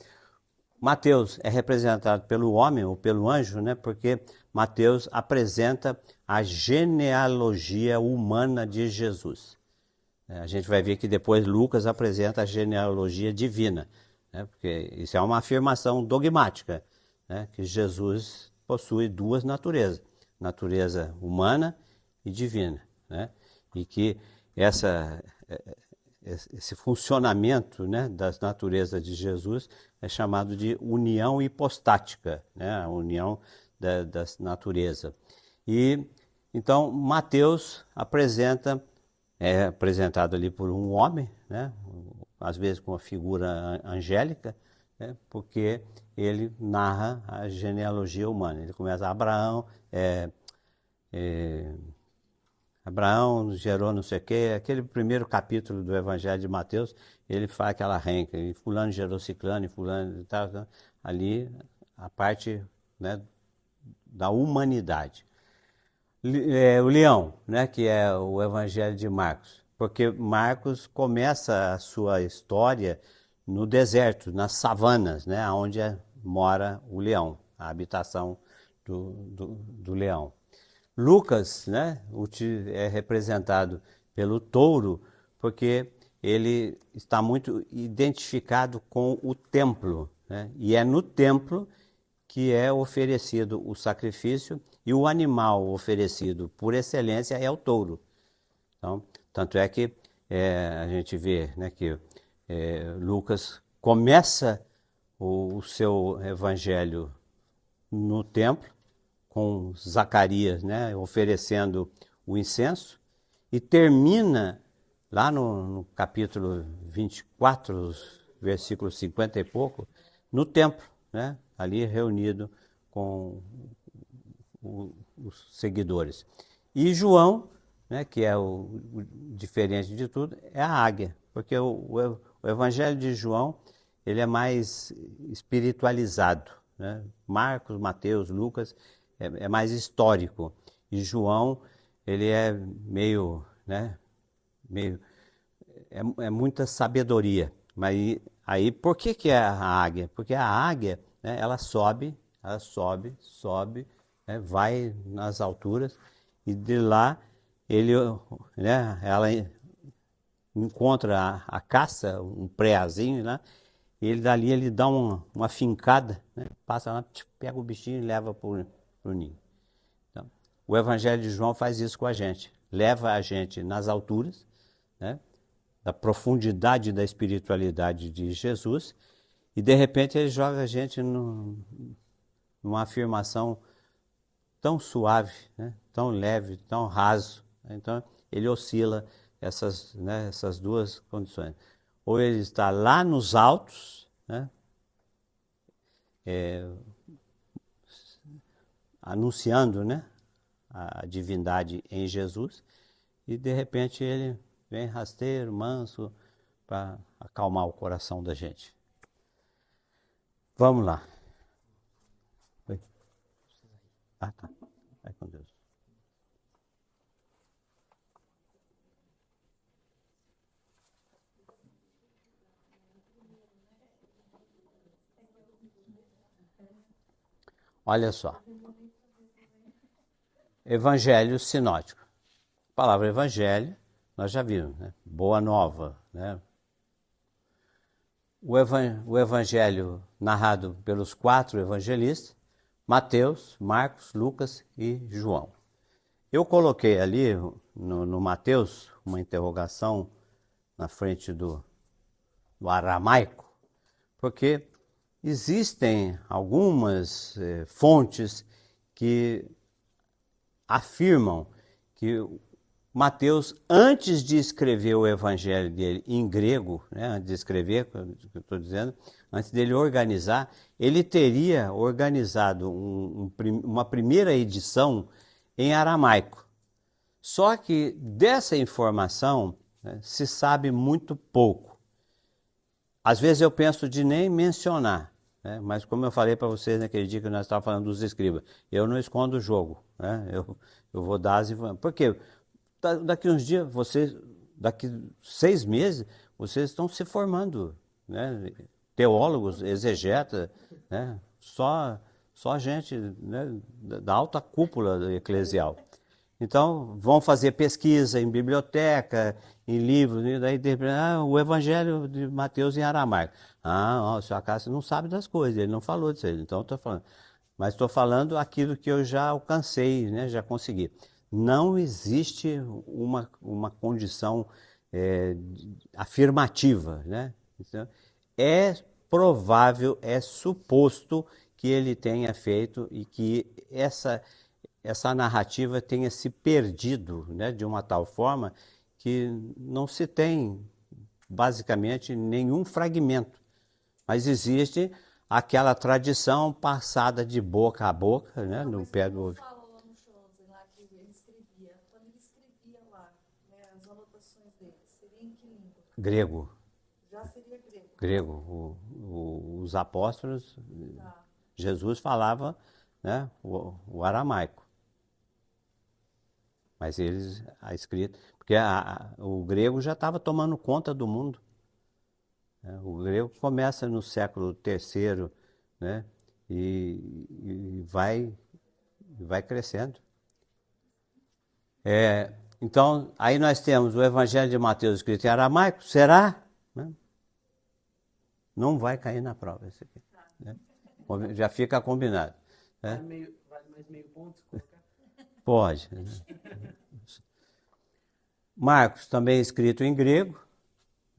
Mateus é representado pelo homem ou pelo anjo, né? Porque Mateus apresenta a genealogia humana de Jesus. A gente vai ver que depois Lucas apresenta a genealogia divina, né? Porque isso é uma afirmação dogmática, né? Que Jesus possui duas naturezas, natureza humana e divina, né? E que esse funcionamento, né, das naturezas de Jesus é chamado de união hipostática, né, a união das naturezas. E então Mateus é apresentado ali por um homem, né, às vezes com uma figura angélica, né, porque ele narra a genealogia humana. Ele começa Abraão gerou não sei o quê, aquele primeiro capítulo do Evangelho de Mateus, ele faz aquela renca, e fulano gerou ciclano, e fulano e tal, ali a parte, né, da humanidade. O leão, né, que é o Evangelho de Marcos, porque Marcos começa a sua história no deserto, nas savanas, né, onde mora o leão, a habitação do leão. Lucas, né, é representado pelo touro, porque ele está muito identificado com o templo, né, e é no templo que é oferecido o sacrifício, e o animal oferecido por excelência é o touro. Então, tanto é que a gente vê, né, que Lucas começa o seu evangelho no templo, com Zacarias, né, oferecendo o incenso, e termina lá no capítulo 24, versículo 50 e pouco, no templo, né, ali reunido com os seguidores. E João, né, que é o diferente de tudo, é a águia, porque o Evangelho de João ele é mais espiritualizado, né? Marcos, Mateus, Lucas é mais histórico, e João ele é meio, né, é muita sabedoria. Mas aí por que é a águia? Porque a águia, né, ela sobe, né, vai nas alturas, e de lá ela encontra a caça, um preazinho lá, e dali ele dá uma fincada, né, passa lá, pega o bichinho e leva para o ninho. Então, o Evangelho de João faz isso com a gente, leva a gente nas alturas, né, da profundidade da espiritualidade de Jesus, e de repente ele joga a gente numa afirmação tão suave, né, tão leve, tão raso. Então ele oscila essas duas condições. Ou ele está lá nos altos, né? Anunciando, né, a divindade em Jesus, e de repente ele vem rasteiro, manso, para acalmar o coração da gente. Vamos lá. Oi. Ah, tá. Vai com Deus. Olha só. Evangelho sinótico. A palavra evangelho, nós já vimos, né? Boa nova, né? O evangelho narrado pelos 4 evangelistas, Mateus, Marcos, Lucas e João. Eu coloquei ali no Mateus uma interrogação na frente do aramaico, porque existem algumas fontes que afirmam que Mateus, antes de escrever o evangelho dele em grego, né, antes de escrever, o que eu estou dizendo, antes dele organizar, ele teria organizado uma primeira edição em aramaico. Só que dessa informação, né, se sabe muito pouco. Às vezes eu penso de nem mencionar, né, mas como eu falei para vocês naquele dia que nós estávamos falando dos escribas, eu não escondo o jogo, né, eu vou dar as informações. Por quê? Daqui uns dias, daqui 6 meses, vocês estão se formando, né? Teólogos, exegetas, né? Só gente, né, da alta cúpula eclesial. Então, vão fazer pesquisa em biblioteca, em livros, e daí o Evangelho de Mateus em aramaico. O senhor Cássio não sabe das coisas, ele não falou disso aí, então estou falando. Mas estou falando aquilo que eu já alcancei, né, já consegui. Não existe uma condição afirmativa, né? Então, é provável, é suposto que ele tenha feito e que essa narrativa tenha se perdido, né, de uma tal forma que não se tem basicamente nenhum fragmento, mas existe aquela tradição passada de boca a boca, né, no pé do ouvido. Grego. Já seria grego. Grego. Os apóstolos, Jesus falava, né, o aramaico. Mas a escrita, porque o grego já estava tomando conta do mundo. O grego começa no século III, né, e vai crescendo. Então, aí nós temos o Evangelho de Mateus escrito em aramaico. Será? Não vai cair na prova esse aqui. Né? Já fica combinado. Né? Vale mais meio ponto? Pode. Né? Marcos também escrito em grego,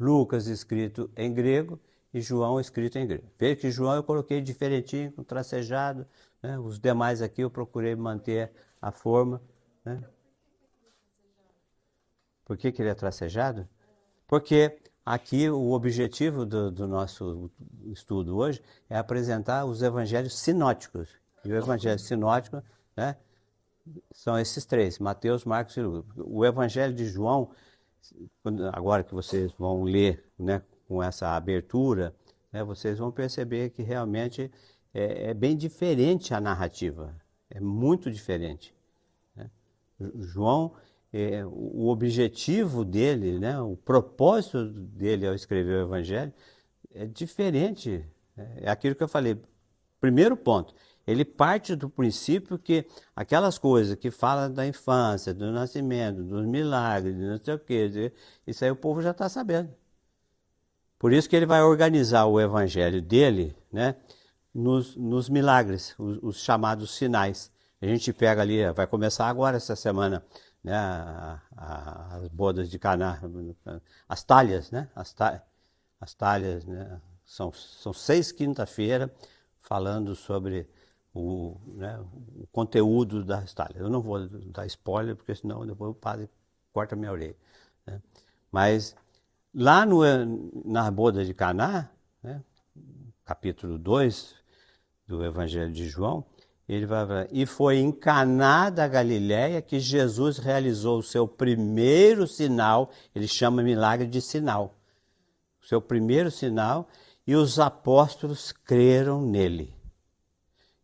Lucas escrito em grego e João escrito em grego. Veja que João eu coloquei diferentinho, com tracejado. Né? Os demais aqui eu procurei manter a forma. Né? Por que ele é tracejado? Porque aqui o objetivo do nosso estudo hoje é apresentar os evangelhos sinóticos. E o evangelho sinótico, né, são esses 3, Mateus, Marcos e Lucas. O evangelho de João, agora que vocês vão ler, né, com essa abertura, né, vocês vão perceber que realmente é bem diferente a narrativa. É muito diferente. Né? João... o objetivo dele, né, o propósito dele ao escrever o Evangelho é diferente. É aquilo que eu falei. Primeiro ponto, ele parte do princípio que aquelas coisas que falam da infância, do nascimento, dos milagres, não sei o quê, isso aí o povo já está sabendo. Por isso que ele vai organizar o Evangelho dele, né, nos milagres, os chamados sinais. A gente pega ali, vai começar agora essa semana, né, as bodas de Caná, as talhas, né? As talhas, né? São 6 quinta-feira falando sobre o conteúdo das talhas. Eu não vou dar spoiler, porque senão depois o padre corta minha orelha. Né? Mas lá na boda de Caná, né, capítulo 2 do Evangelho de João, ele vai falar, e foi em Caná da Galileia que Jesus realizou o seu primeiro sinal, ele chama milagre de sinal, o seu primeiro sinal, e os apóstolos creram nele.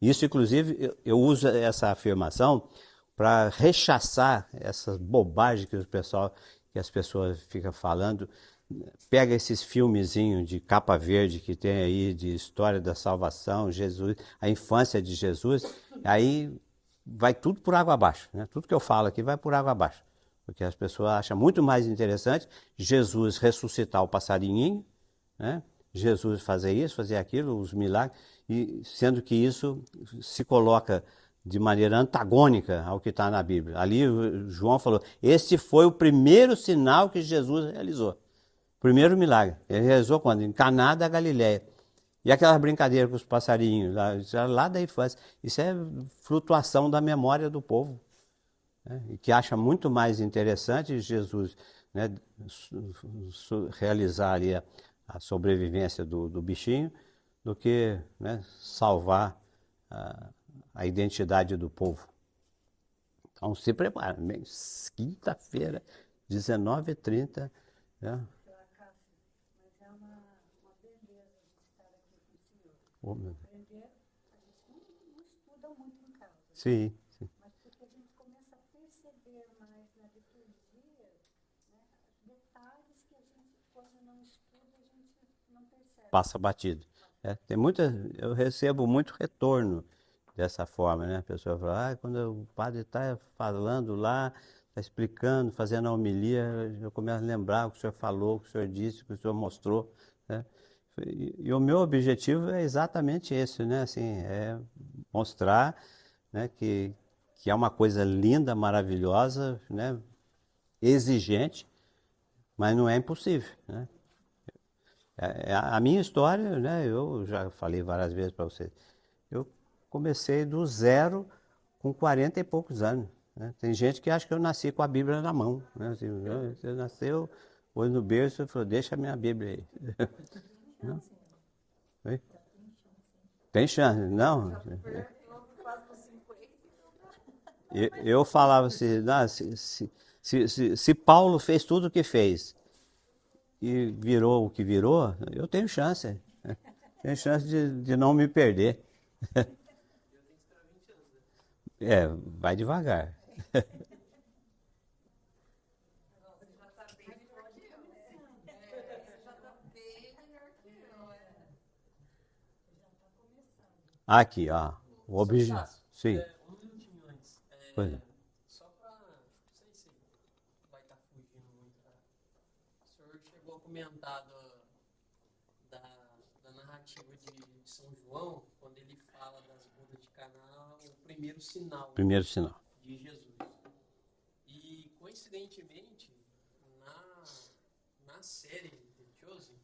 Isso, inclusive, eu uso essa afirmação para rechaçar essas bobagens que as pessoas ficam falando. Pega esses filmezinhos de capa verde que tem aí de história da salvação, Jesus, a infância de Jesus, aí vai tudo por água abaixo, né? Tudo que eu falo aqui vai por água abaixo, porque as pessoas acham muito mais interessante Jesus ressuscitar o passarinho, né? Jesus fazer isso, fazer aquilo, os milagres, e sendo que isso se coloca de maneira antagônica ao que está na Bíblia. Ali João falou, este foi o primeiro sinal que Jesus realizou. Primeiro milagre. Ele realizou quando? Em Caná da Galileia. E aquela brincadeira com os passarinhos, lá da infância. Isso é flutuação da memória do povo, né? E que acha muito mais interessante Jesus, né, realizar ali a sobrevivência do bichinho do que, né, salvar a identidade do povo. Então se prepara. Quinta-feira, 19h30. Né? Oh, meu Deus. Aprender, a gente não estuda muito em casa. Sim, sim. Mas porque a gente começa a perceber mais na liturgia, né, detalhes que a gente, quando não estuda, a gente não percebe. Passa batido. Eu recebo muito retorno dessa forma, né? A pessoa fala, quando o padre está falando lá, está explicando, fazendo a homilia, eu começo a lembrar o que o senhor falou, o que o senhor disse, o que o senhor mostrou, né? E o meu objetivo é exatamente esse, né? Assim, é mostrar, né, que é uma coisa linda, maravilhosa, né? Exigente, mas não é impossível, né? A minha história, né? Eu já falei várias vezes para vocês, eu comecei do zero com 40 e poucos anos, né? Tem gente que acha que eu nasci com a Bíblia na mão, né? Assim, você nasceu, pôs no berço e falou, deixa a minha Bíblia aí. Não? Tem chance, não? Eu falava assim, se Paulo fez tudo o que fez e virou o que virou, eu tenho chance. Tenho chance de não me perder. Vai devagar. Aqui, ó. O objetivo. Sim. Um minutinho antes. Pois é. Só para. Não sei se vai estar fugindo muito. O senhor chegou a comentar da narrativa de São João, quando ele fala das bodas de Caná, o primeiro sinal Primeiro sinal. de Jesus. E, coincidentemente, na série The Chosen,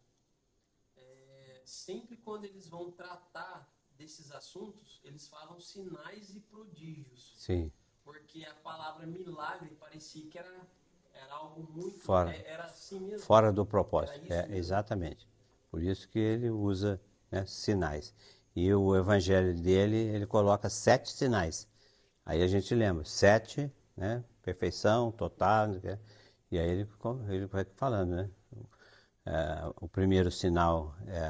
sempre quando eles vão tratar desses assuntos, eles falam sinais e prodígios. Sim. Porque a palavra milagre parecia que era algo muito... Fora. Era assim mesmo. Fora do propósito. Era isso mesmo. Exatamente. Por isso que ele usa, né, sinais. E o evangelho dele, ele coloca 7 sinais. Aí a gente lembra, 7, né, perfeição, total, e aí ele vai falando, né? O primeiro sinal é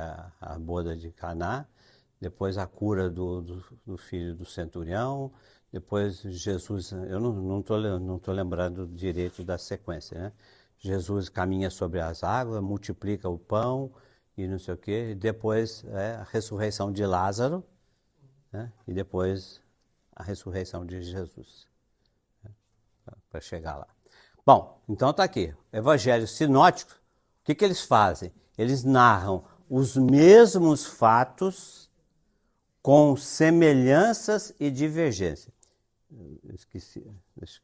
a boda de Caná, depois a cura do filho do centurião, depois Jesus, eu não tô lembrando direito da sequência, né? Jesus caminha sobre as águas, multiplica o pão e não sei o quê, depois a ressurreição de Lázaro, né? E depois a ressurreição de Jesus, né? Para chegar lá. Bom, então tá aqui, evangelhos sinóticos, o que eles fazem? Eles narram os mesmos fatos com semelhanças e divergências. Eu esqueci, acho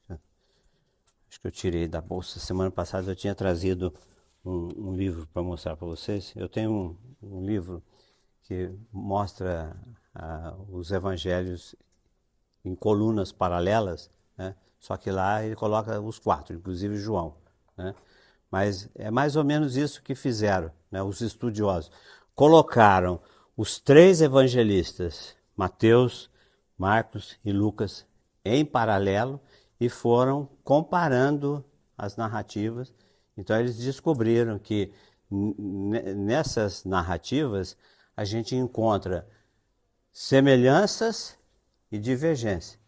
que eu tirei da bolsa. Semana passada eu tinha trazido um livro para mostrar para vocês. Eu tenho um livro que mostra os evangelhos em colunas paralelas, né? Só que lá ele coloca os 4, inclusive João, né? Mas é mais ou menos isso que fizeram, né, os estudiosos. Colocaram os três evangelistas, Mateus, Marcos e Lucas, em paralelo, e foram comparando as narrativas. Então eles descobriram que nessas narrativas a gente encontra semelhanças e divergências.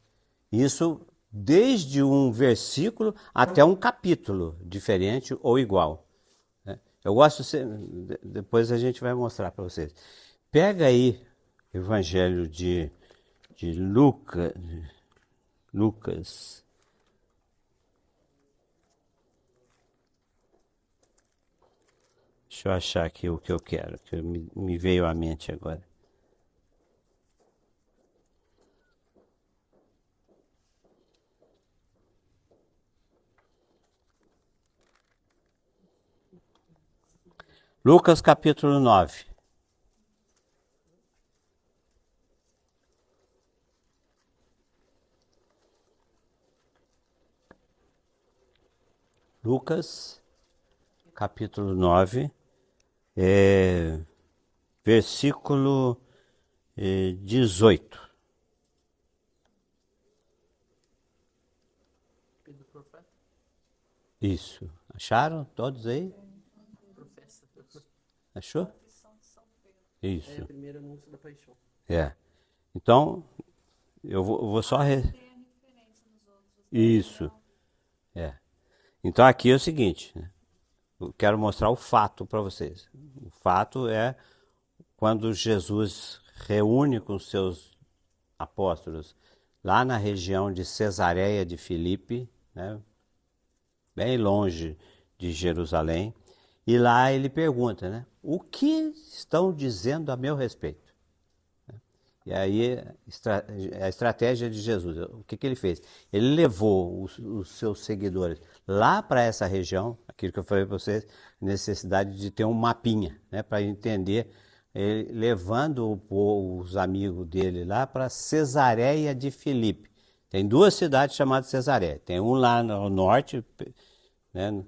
Isso desde um versículo até um capítulo diferente ou igual. Eu gosto, depois a gente vai mostrar para vocês. Pega aí Evangelho de Lucas. Deixa eu achar aqui o que eu quero, que me veio à mente agora. Lucas capítulo 9. Lucas capítulo 9, versículo 18. Pedro profeta? Isso. Acharam todos aí? Professa. Achou? É Isso. o primeiro anúncio da paixão. Então, eu vou só... Isso. Então aqui é o seguinte, né? Eu quero mostrar o fato para vocês. O fato é quando Jesus reúne com seus apóstolos lá na região de Cesareia de Filipe, né? Bem longe de Jerusalém, e lá ele pergunta, né? O que estão dizendo a meu respeito? E aí a estratégia de Jesus, o que ele fez? Ele levou os seus seguidores lá para essa região, aquilo que eu falei para vocês, necessidade de ter um mapinha, né, para entender, levando os amigos dele lá para Cesareia de Filipe. Tem duas cidades chamadas Cesareia, tem um lá no norte, né,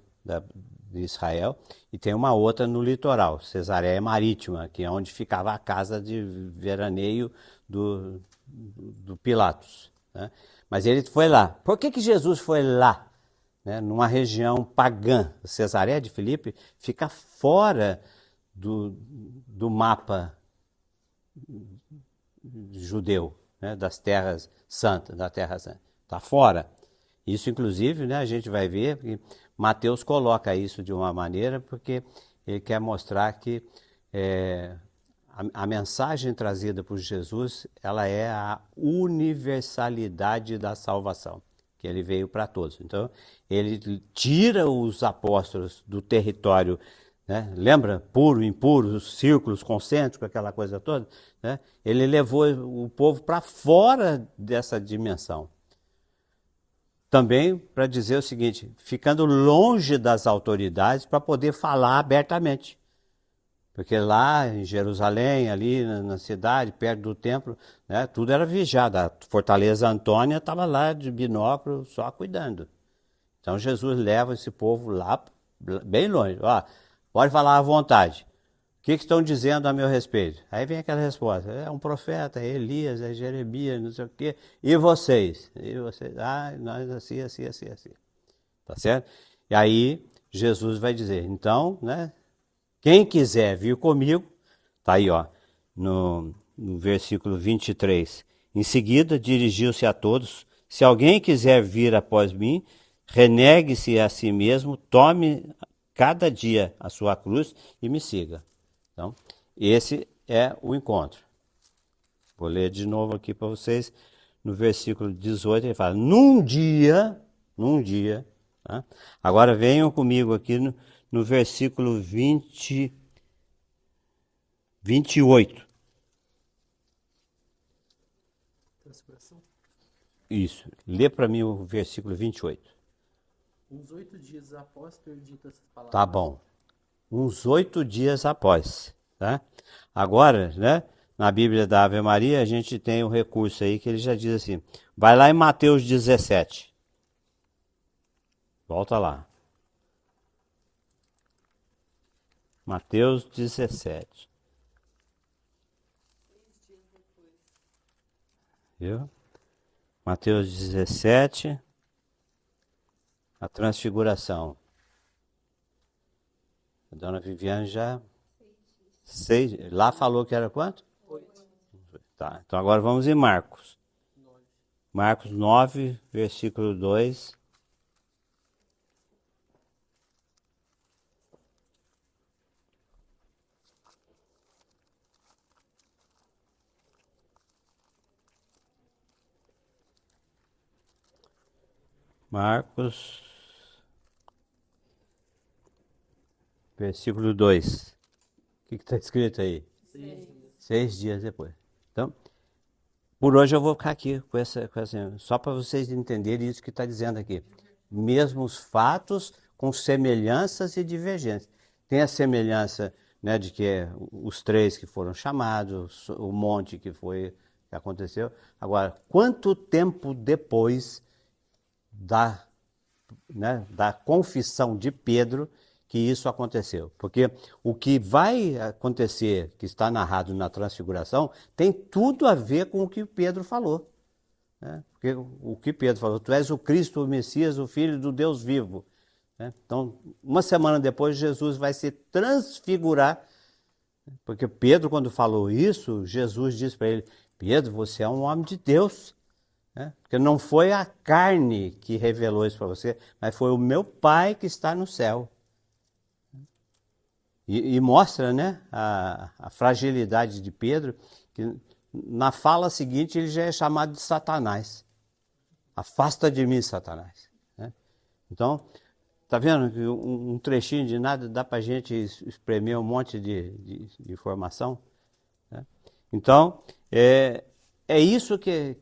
de Israel, e tem uma outra no litoral, Cesareia Marítima, que é onde ficava a casa de veraneio do Pilatos, né? Mas ele foi lá. Por que Jesus foi lá? Né? Numa região pagã, Cesareia de Filipe fica fora do mapa judeu, né? Das terras santas, da Terra Santa. Está fora. Isso, inclusive, né, a gente vai ver que Mateus coloca isso de uma maneira porque ele quer mostrar que a mensagem trazida por Jesus, ela é a universalidade da salvação, que ele veio para todos. Então, ele tira os apóstolos do território, né? Lembra? Puro, impuro, os círculos concêntricos, aquela coisa toda, né? Ele levou o povo para fora dessa dimensão. Também para dizer o seguinte, ficando longe das autoridades para poder falar abertamente. Porque lá em Jerusalém, ali na cidade, perto do templo, né, tudo era vigiado. A Fortaleza Antônia estava lá de binóculo só cuidando. Então Jesus leva esse povo lá bem longe. Ó, pode falar à vontade. O que estão dizendo a meu respeito? Aí vem aquela resposta. É um profeta, é Elias, é Jeremias, não sei o quê. E vocês? E vocês? Ah, nós assim. Tá certo? E aí Jesus vai dizer, então, né? Quem quiser vir comigo, tá aí, ó, no versículo 23. Em seguida, dirigiu-se a todos: se alguém quiser vir após mim, renegue-se a si mesmo, tome cada dia a sua cruz e me siga. Então, esse é o encontro. Vou ler de novo aqui para vocês. No versículo 18, ele fala: num dia, tá? Agora venham comigo aqui no versículo 28. Transfiguração. Isso. Lê para mim o versículo 28. Uns 8 dias após ter dito essas palavras. Tá bom. Uns 8 dias após, tá? Agora, né, na Bíblia da Ave Maria, a gente tem um recurso aí que ele já diz assim, vai lá em Mateus 17. Volta lá. Mateus 17. Viu? Mateus 17, a transfiguração. A dona Viviane já... 6, lá falou que era quanto? 8, Tá, então agora vamos em Marcos. 9. Marcos 9, versículo 2. Marcos, versículo 2. O que está escrito aí? 6 dias depois. Então, por hoje eu vou ficar aqui com essa só para vocês entenderem isso que está dizendo aqui. Mesmos fatos com semelhanças e divergências. Tem a semelhança, né, de que os 3 que foram chamados, o monte que aconteceu. Agora, quanto tempo depois da confissão de Pedro que isso aconteceu? Porque o que vai acontecer, que está narrado na Transfiguração, tem tudo a ver com o que Pedro falou. Né? Porque o que Pedro falou, tu és o Cristo, o Messias, o Filho do Deus vivo. Né? Então, uma semana depois, Jesus vai se transfigurar, porque Pedro, quando falou isso, Jesus disse para ele, Pedro, você é um homem de Deus. Porque não foi a carne que revelou isso para você, mas foi o meu Pai que está no céu. E mostra, né, a fragilidade de Pedro, que na fala seguinte ele já é chamado de Satanás. Afasta de mim, Satanás. Né? Então, tá vendo que um trechinho de nada dá para a gente espremer um monte de informação? Né? Então, é isso que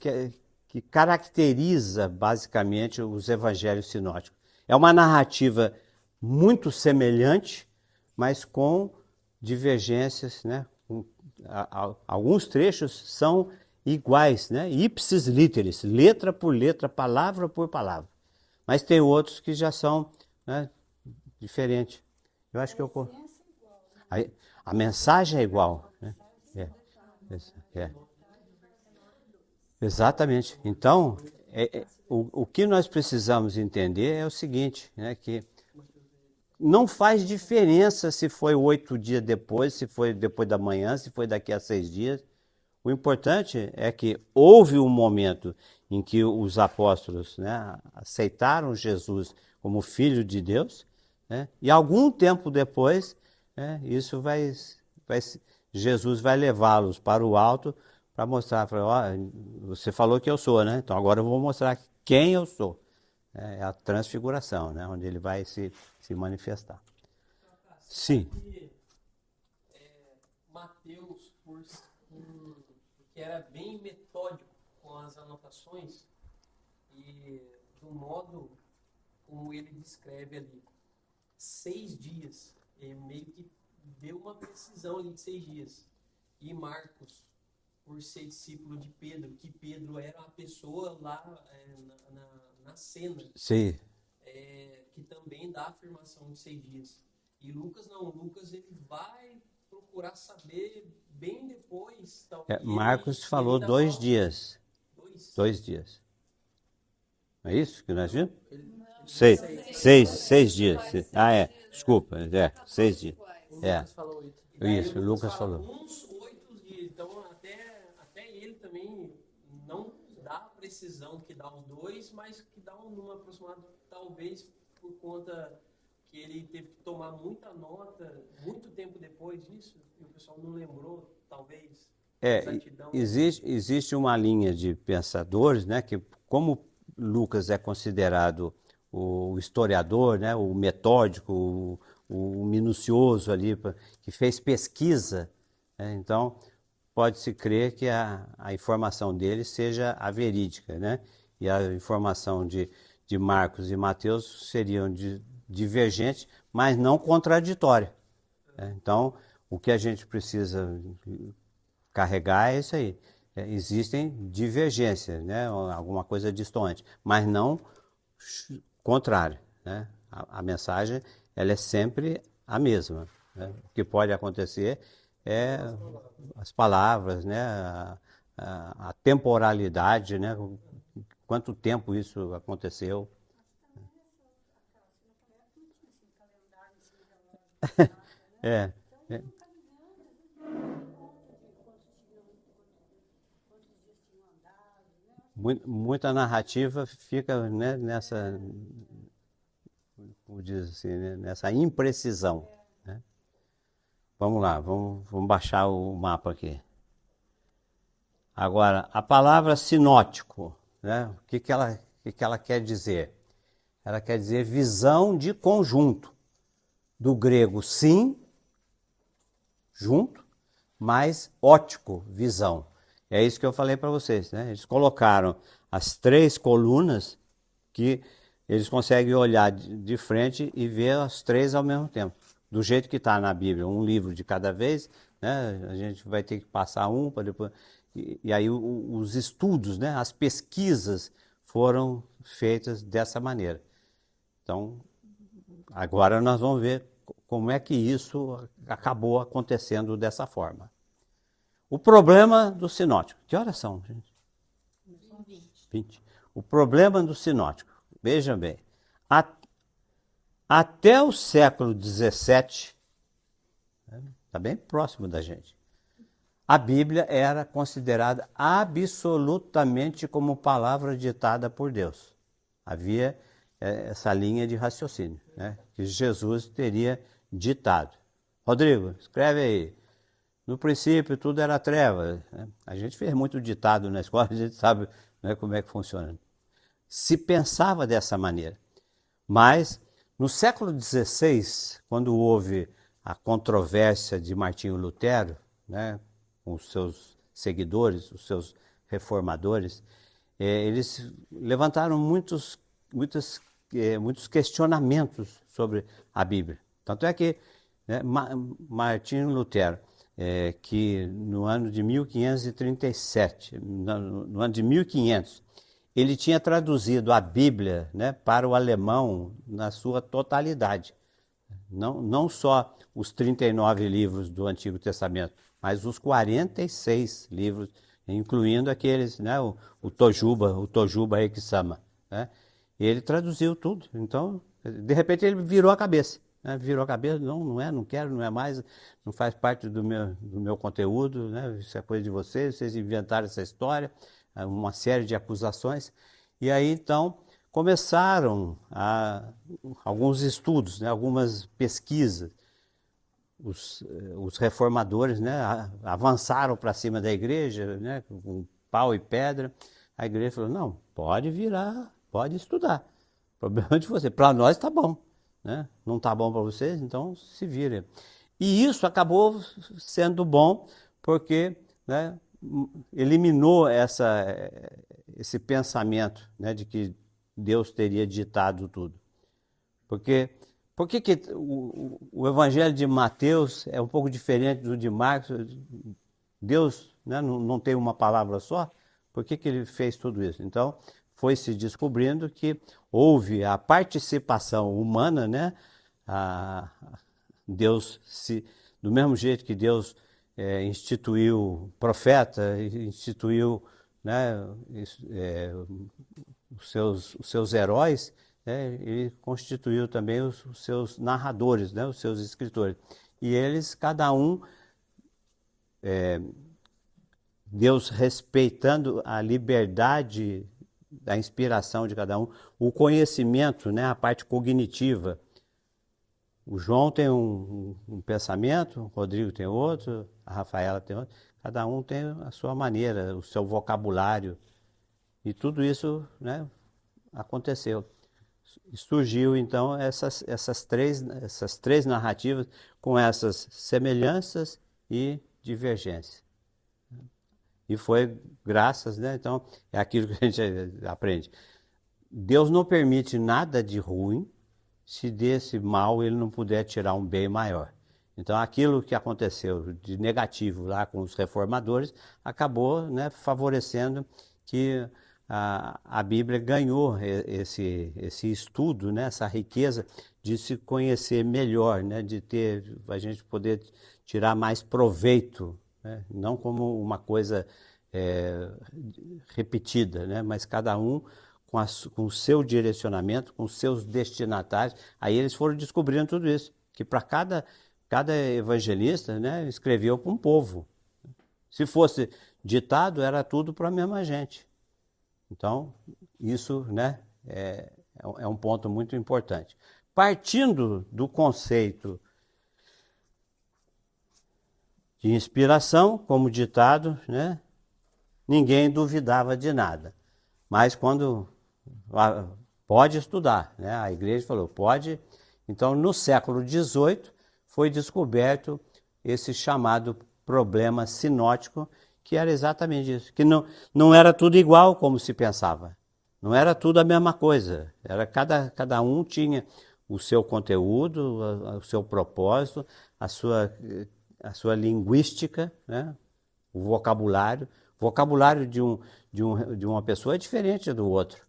caracteriza basicamente os evangelhos sinóticos. É uma narrativa muito semelhante, mas com divergências, né? Alguns trechos são iguais, né? Ipsis literis, letra por letra, palavra por palavra. Mas tem outros que já são, né, diferentes. Eu acho que a mensagem é igual. Né? É. Exatamente. Então, o que nós precisamos entender é o seguinte, né, que não faz diferença se foi 8 dias depois, se foi depois da manhã, se foi daqui a 6 dias. O importante é que houve um momento em que os apóstolos, né, aceitaram Jesus como Filho de Deus, né, e algum tempo depois, né, Jesus vai levá-los para o alto para mostrar, você falou que eu sou, né? Então agora eu vou mostrar quem eu sou. É a transfiguração, né? Onde ele vai se manifestar. Sim. Mateus, que era bem metódico com as anotações e do modo como ele descreve ali. 6 dias, ele meio que deu uma precisão ali de 6 dias. E Marcos, por ser discípulo de Pedro, que Pedro era uma pessoa lá na cena, sim, que também dá a afirmação de 6 dias. E Lucas não, Lucas ele vai procurar saber bem depois. Marcos falou 2 dias. 2 dias. Não é isso que nós vimos? 6 dias. Desculpa, 6 dias. Lucas falou 8. Isso, Lucas falou. Uns 8 dias, então até ele também não dá a precisão que dá os 2, mas que dá um número aproximado, talvez por conta que ele teve que tomar muita nota muito tempo depois disso, e o pessoal não lembrou, talvez. Existe uma linha de pensadores, né, que como Lucas é considerado o historiador, né, o metódico, o minucioso ali, que fez pesquisa, né, então pode-se crer que a informação dele seja a verídica, né, e a informação de Marcos e Mateus seriam divergentes, mas não contraditórias. Né? Então, o que a gente precisa carregar é isso aí. Existem divergências, né, alguma coisa distante, mas não contrário. Né? A mensagem ela é sempre a mesma. Né? O que pode acontecer é as palavras, né? a temporalidade, né? Quanto tempo isso aconteceu. É, é. Muita narrativa fica, né, nessa, como diz assim, né, nessa imprecisão, né? Vamos lá, vamos baixar o mapa aqui. Agora, a palavra sinótico, né? O que que ela quer dizer? Ela quer dizer visão de conjunto, do grego sim, junto, mais ótico, visão. É isso que eu falei para vocês, né? Eles colocaram as 3 colunas que eles conseguem olhar de frente e ver as 3 ao mesmo tempo. Do jeito que está na Bíblia, um livro de cada vez, né? A gente vai ter que passar um para depois. E aí os estudos, né? As pesquisas foram feitas dessa maneira. Então, agora nós vamos ver como é que isso acabou acontecendo dessa forma. O problema do sinótico. Que horas são, gente? 20. O problema do sinótico. Vejam bem. Até o século XVII, está bem próximo da gente, a Bíblia era considerada absolutamente como palavra ditada por Deus. Havia essa linha de raciocínio, né, que Jesus teria ditado. Rodrigo, escreve aí. No princípio tudo era treva. A gente fez muito ditado na escola, a gente sabe, né, como é que funciona. Se pensava dessa maneira. Mas no século XVI, quando houve a controvérsia de Martinho Lutero, né, com os seus seguidores, os seus reformadores, eles levantaram muitos questionamentos sobre a Bíblia. Tanto é que, né, Martinho Lutero, que no ano de 1537, no ano de 1500, ele tinha traduzido a Bíblia, né, para o alemão na sua totalidade. Não só os 39 livros do Antigo Testamento, mas os 46 livros, incluindo aqueles, né, o Tojuba Ekisama, né? Ele traduziu tudo. Então, de repente ele virou a cabeça. Né? Virou a cabeça, não quero, não é mais, não faz parte do meu conteúdo, né? Isso é coisa de vocês inventaram essa história, uma série de acusações. E aí, então, começaram alguns estudos, né? Algumas pesquisas. Os reformadores, né, avançaram para cima da igreja, né, com pau e pedra. A igreja falou, não, pode virar, pode estudar. O problema é de você. Para nós está bom, né? Não está bom para vocês, então se virem. E isso acabou sendo bom porque, né, eliminou esse pensamento, né, de que Deus teria ditado tudo. Porque por que o Evangelho de Mateus é um pouco diferente do de Marcos? Deus, né, não tem uma palavra só? Por que ele fez tudo isso? Então, foi se descobrindo que houve a participação humana, né? Deus, do mesmo jeito que Deus instituiu profeta, instituiu, né, os seus heróis, ele constituiu também os seus narradores, né, os seus escritores. E eles, cada um, Deus respeitando a liberdade da inspiração de cada um, o conhecimento, né, a parte cognitiva. O João tem um pensamento, o Rodrigo tem outro, a Rafaela tem outro. Cada um tem a sua maneira, o seu vocabulário. E tudo isso, né, aconteceu. Surgiu então essas três narrativas com essas semelhanças e divergências. E foi graças, né? Então é aquilo que a gente aprende. Deus não permite nada de ruim se desse mal ele não puder tirar um bem maior. Então aquilo que aconteceu de negativo lá com os reformadores acabou, né, favorecendo que a Bíblia ganhou esse estudo, né, essa riqueza de se conhecer melhor, né, de a gente poder tirar mais proveito, né, não como uma coisa repetida, né? Mas cada um com o seu direcionamento, com os seus destinatários. Aí eles foram descobrindo tudo isso, que para cada evangelista, né, escreveu para um povo. Se fosse ditado, era tudo para a mesma gente. Então, isso, né, é um ponto muito importante. Partindo do conceito de inspiração, como ditado, né, ninguém duvidava de nada. Mas quando pode estudar, né, a igreja falou, pode. Então, no século XVIII, foi descoberto esse chamado problema sinótico, que era exatamente isso, que não era tudo igual como se pensava, não era tudo a mesma coisa, era cada um tinha o seu conteúdo, o seu propósito, a sua linguística, né? O vocabulário. O vocabulário de uma pessoa é diferente do outro.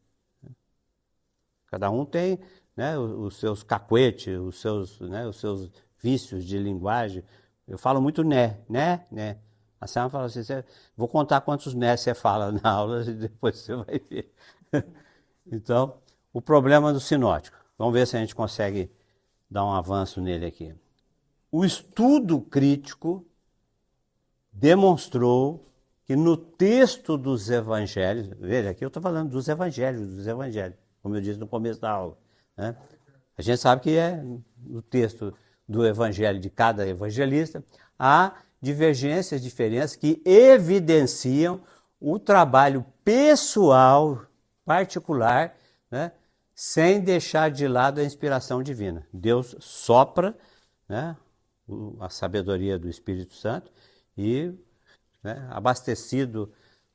Cada um tem, né, os seus cacuetes, os seus vícios de linguagem. Eu falo muito né. A senhora fala assim, vou contar quantos né você fala na aula e depois você vai ver. Então, o problema do sinótico. Vamos ver se a gente consegue dar um avanço nele aqui. O estudo crítico demonstrou que no texto dos evangelhos, veja, aqui eu estou falando dos evangelhos, como eu disse no começo da aula, né? A gente sabe que no texto do evangelho de cada evangelista, há divergências, diferenças que evidenciam o trabalho pessoal, particular, né, sem deixar de lado a inspiração divina. Deus sopra, né, a sabedoria do Espírito Santo e, né, abastecido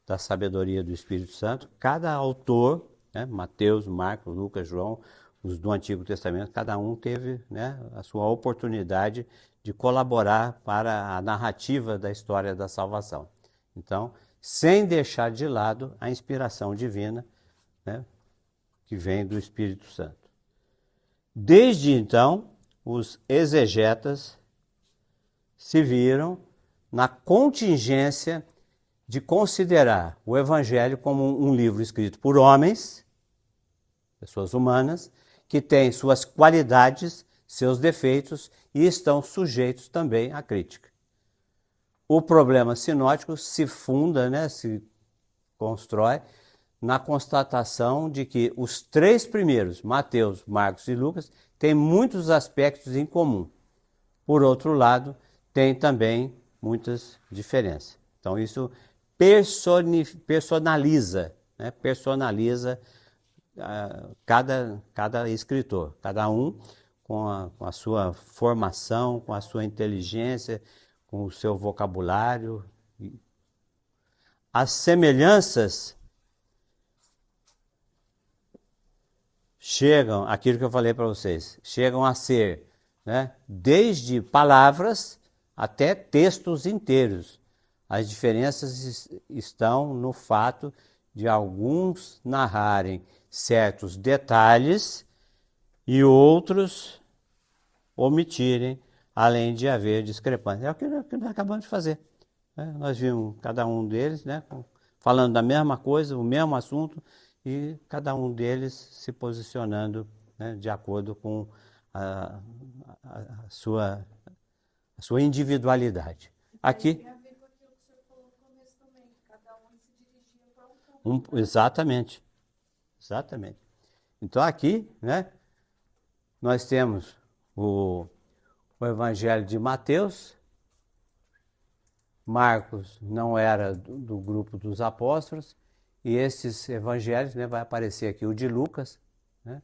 da sabedoria do Espírito Santo, cada autor, né, Mateus, Marcos, Lucas, João, os do Antigo Testamento, cada um teve, né, a sua oportunidade de colaborar para a narrativa da história da salvação. Então, sem deixar de lado a inspiração divina, né, que vem do Espírito Santo. Desde então, os exegetas se viram na contingência de considerar o Evangelho como um livro escrito por homens, pessoas humanas, que têm suas qualidades, seus defeitos e estão sujeitos também à crítica. O problema sinótico se funda, né, se constrói na constatação de que os três primeiros, Mateus, Marcos e Lucas, têm muitos aspectos em comum. Por outro lado, tem também muitas diferenças. Então, isso personaliza, né, cada escritor, cada um com a sua formação, com a sua inteligência, com o seu vocabulário. As semelhanças chegam, aquilo que eu falei para vocês, chegam a ser, né, desde palavras até textos inteiros. As diferenças estão no fato de alguns narrarem certos detalhes e outros omitirem, além de haver discrepância. É o que nós acabamos de fazer, né? Nós vimos cada um deles, né, falando da mesma coisa, o mesmo assunto, e cada um deles se posicionando, né, de acordo com a sua individualidade. Aqui Tem a ver com aquilo que o senhor falou no começo também, que cada um se dirigia para um público. Exatamente. Então aqui, né, nós temos o Evangelho de Mateus. Marcos não era do grupo dos apóstolos, e esses evangelhos, né, vai aparecer aqui o de Lucas, né?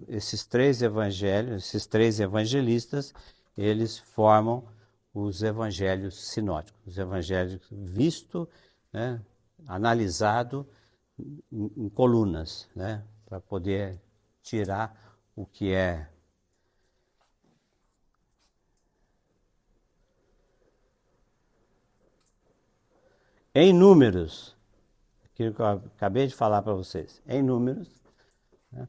Esses três evangelhos, esses três evangelistas, eles formam os evangelhos sinóticos, os evangelhos visto, né, analisado em colunas, né, para poder tirar o que é em números, aquilo que eu acabei de falar para vocês, em números, né,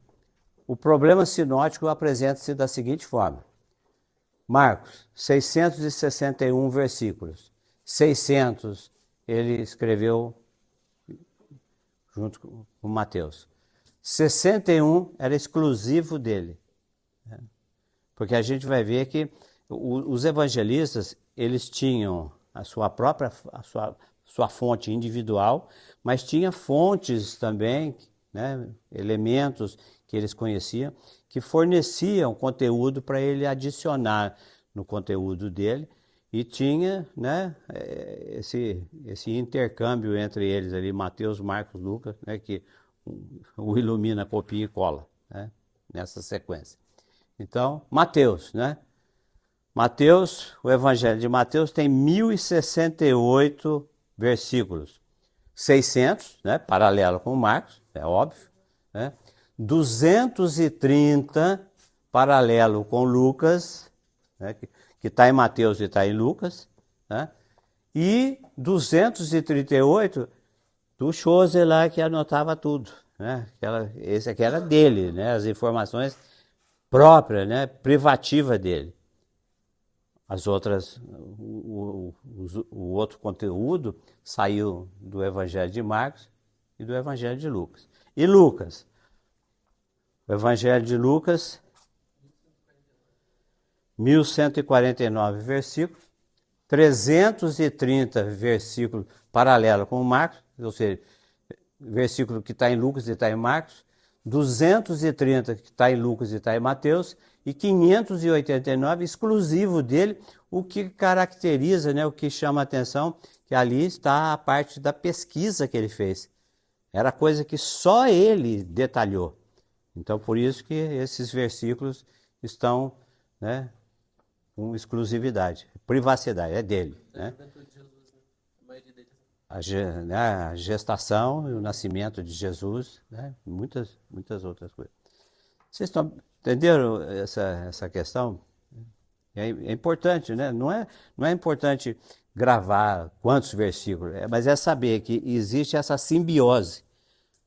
o problema sinótico apresenta-se da seguinte forma: Marcos, 661 versículos, 600 ele escreveu junto com Mateus. 61 era exclusivo dele. Porque a gente vai ver que os evangelistas, eles tinham a sua própria, sua fonte individual, mas tinha fontes também, né, elementos que eles conheciam, que forneciam conteúdo para ele adicionar no conteúdo dele, e tinha, né, esse intercâmbio entre eles ali, Mateus, Marcos, Lucas, né, que o ilumina, copia e cola, né, nessa sequência. Então, Mateus, né? Mateus, o Evangelho de Mateus tem 1068 versículos. 600, né, paralelo com Marcos, é óbvio, né? 230 paralelo com Lucas, né, que está em Mateus e está em Lucas, né? E 238 do Chose lá que anotava tudo, né? Esse aqui era dele, né? As informações próprias, né? Privativa dele. As outras, o outro conteúdo saiu do Evangelho de Marcos e do Evangelho de Lucas. E Lucas? O Evangelho de Lucas, 1149 versículos, 330 versículos paralelo com Marcos, ou seja, versículo que está em Lucas e está em Marcos, 230 que está em Lucas e está em Mateus, e 589 exclusivo dele, o que caracteriza, né, o que chama a atenção, que ali está a parte da pesquisa que ele fez. Era coisa que só ele detalhou. Então, por isso que esses versículos estão, né, com exclusividade, privacidade, é dele. Né? A gestação e o nascimento de Jesus, né? Muitas outras coisas. Vocês entenderam essa questão? É importante, né? Não é importante gravar quantos versículos, mas é saber que existe essa simbiose,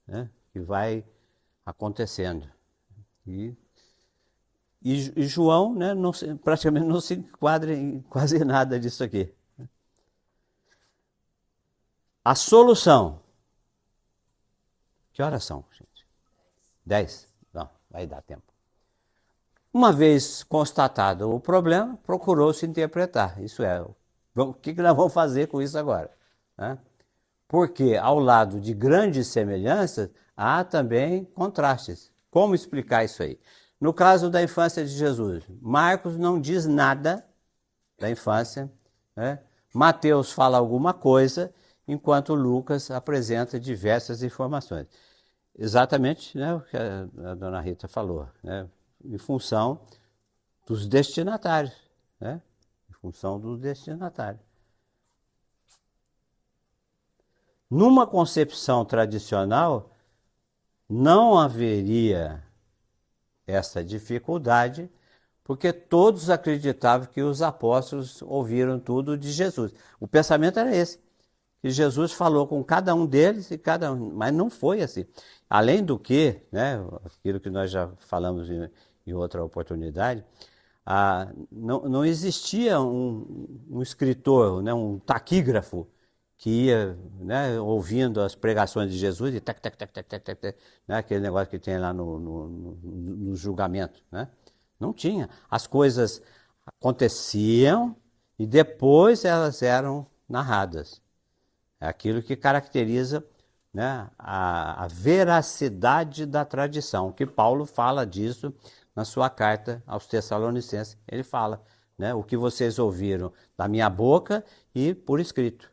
né, que vai acontecendo. E João, né, praticamente não se enquadra em quase nada disso aqui. A solução. Que horas são, gente? 10? Não, vai dar tempo. Uma vez constatado o problema, procurou-se interpretar. Isso é, o que nós vamos fazer com isso agora? Né? Porque ao lado de grandes semelhanças, há também contrastes. Como explicar isso aí? No caso da infância de Jesus, Marcos não diz nada da infância, né? Mateus fala alguma coisa, enquanto Lucas apresenta diversas informações. Exatamente, né, o que a dona Rita falou, né, em função dos destinatários, né, em função dos destinatários. Numa concepção tradicional, não haveria essa dificuldade, porque todos acreditavam que os apóstolos ouviram tudo de Jesus. O pensamento era esse, que Jesus falou com cada um deles, mas não foi assim. Além do que, né, aquilo que nós já falamos em outra oportunidade, não existia um escritor, né, um taquígrafo, que ia, né, ouvindo as pregações de Jesus e tac, né, aquele negócio que tem lá no julgamento, né? Não tinha. As coisas aconteciam e depois elas eram narradas. É aquilo que caracteriza, né, a veracidade da tradição, que Paulo fala disso na sua carta aos Tessalonicenses. Ele fala, né, o que vocês ouviram da minha boca e por escrito.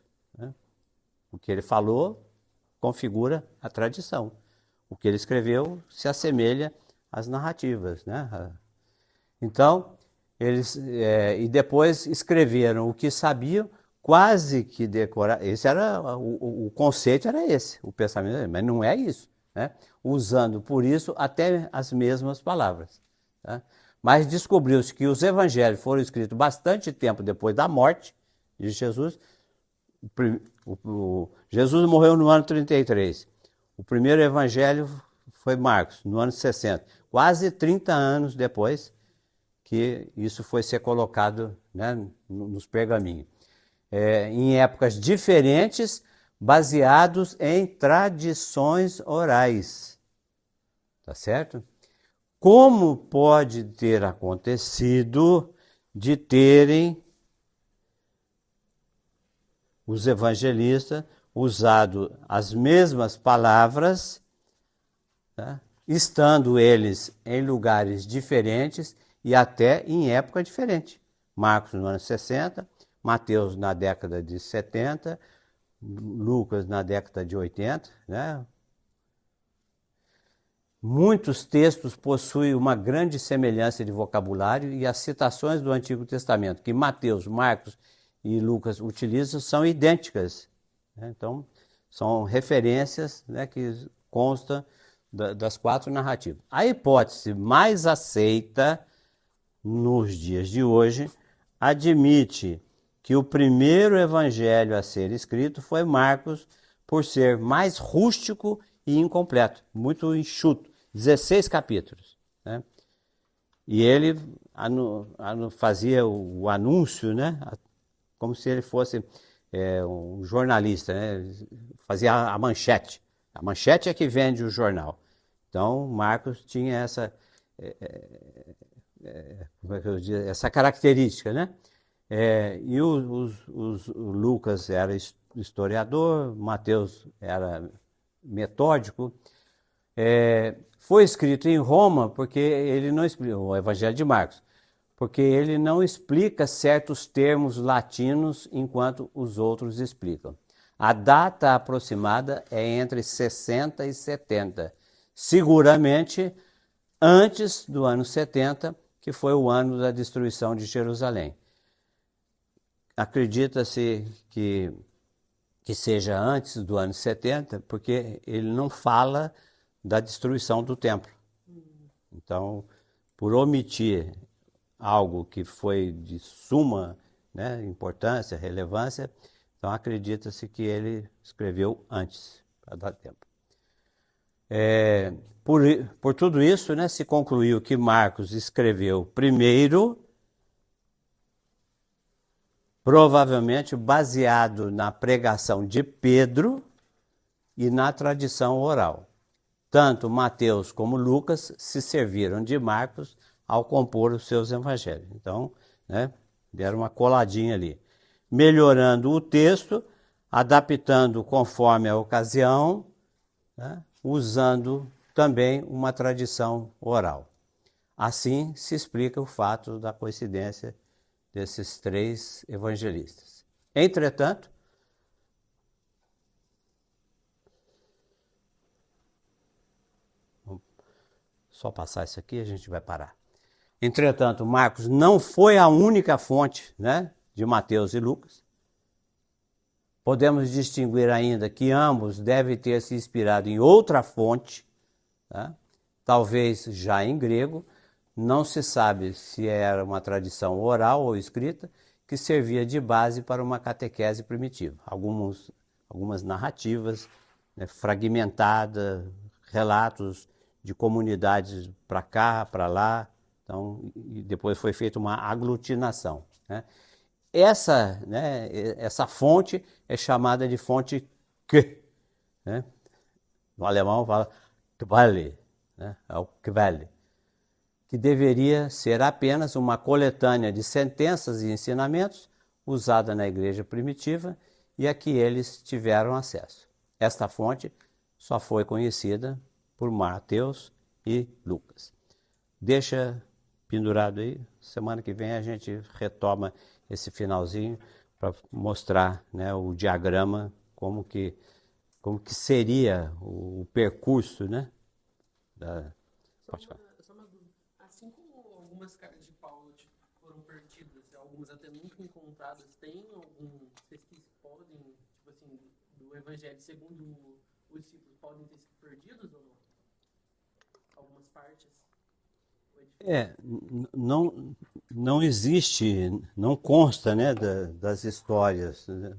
O que ele falou configura a tradição. O que ele escreveu se assemelha às narrativas, né? Então, eles e depois escreveram o que sabiam, quase que decorar. Esse era o conceito, era esse, o pensamento, mas não é isso, né? Usando por isso até as mesmas palavras. Tá? Mas descobriu-se que os evangelhos foram escritos bastante tempo depois da morte de Jesus. Jesus morreu no ano 33. O primeiro evangelho foi Marcos, no ano 60. Quase 30 anos depois que isso foi ser colocado, né, nos pergaminhos. em épocas diferentes, baseados em tradições orais. Tá certo? Como pode ter acontecido de terem os evangelistas usado as mesmas palavras, tá? Estando eles em lugares diferentes e até em época diferente. Marcos no ano 60, Mateus na década de 70, Lucas na década de 80, né? Muitos textos possuem uma grande semelhança de vocabulário e as citações do Antigo Testamento que Mateus, Marcos e Lucas utilizam são idênticas, né? Então, são referências, né, que constam das 4 narrativas. A hipótese mais aceita nos dias de hoje admite que o primeiro evangelho a ser escrito foi Marcos, por ser mais rústico e incompleto, muito enxuto, 16 capítulos, né? E ele fazia o anúncio, né, como se ele fosse um jornalista, né? Fazia a manchete. A manchete é que vende o jornal. Então, Marcos tinha essa, como é que eu digo, essa característica, né? E o Lucas era historiador, Mateus era metódico. Foi escrito em Roma porque ele não explica, o Evangelho de Marcos, porque ele não explica certos termos latinos enquanto os outros explicam. A data aproximada é entre 60 e 70, seguramente antes do ano 70, que foi o ano da destruição de Jerusalém. Acredita-se que seja antes do ano 70, porque ele não fala da destruição do templo. Então, por omitir algo que foi de suma, né, importância, relevância, então acredita-se que ele escreveu antes, para dar tempo. Por tudo isso, né, se concluiu que Marcos escreveu primeiro, provavelmente baseado na pregação de Pedro e na tradição oral. Tanto Mateus como Lucas se serviram de Marcos ao compor os seus evangelhos. Então, né, deram uma coladinha ali, melhorando o texto, adaptando conforme a ocasião, né, usando também uma tradição oral. Assim se explica o fato da coincidência desses 3 evangelistas. Entretanto, vamos só passar isso aqui e a gente vai parar. Entretanto, Marcos não foi a única fonte, né, de Mateus e Lucas. Podemos distinguir ainda que ambos devem ter se inspirado em outra fonte, tá? Talvez já em grego. Não se sabe se era uma tradição oral ou escrita que servia de base para uma catequese primitiva. Algumas narrativas, né, fragmentadas, relatos de comunidades para cá, para lá. Então, e depois foi feita uma aglutinação, né? Essa fonte é chamada de fonte Q, né? No alemão fala Quelle, né? É o Quelle, que deveria ser apenas uma coletânea de sentenças e ensinamentos usada na igreja primitiva e a que eles tiveram acesso. Esta fonte só foi conhecida por Mateus e Lucas. Deixa pendurado aí, semana que vem a gente retoma esse finalzinho para mostrar, né, o diagrama, como que seria o percurso, né? Pode falar. Só uma dúvida. Assim como algumas cartas de Paulo foram perdidas, algumas até nunca encontradas, tem algum, vocês que podem, tipo assim, do Evangelho segundo os discípulos, podem ter sido perdidos ou não? Algumas partes? Não existe, não consta, né, das histórias, né,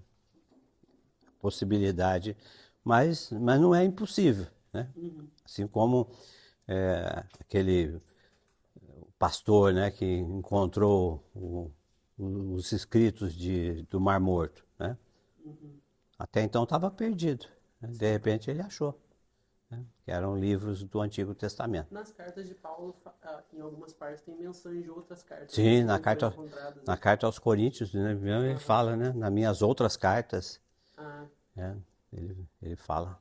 possibilidade, mas não é impossível, né? Assim como aquele pastor, né, que encontrou os escritos do Mar Morto, né? Até então estava perdido, né? De repente ele achou, né? Que eram livros do Antigo Testamento. Nas cartas de Paulo, em algumas partes, tem menções de outras cartas. Sim, que na não foram carta, encontradas, na né? carta aos Coríntios, né, ele fala, né? Nas minhas outras cartas, Ah, né, ele fala.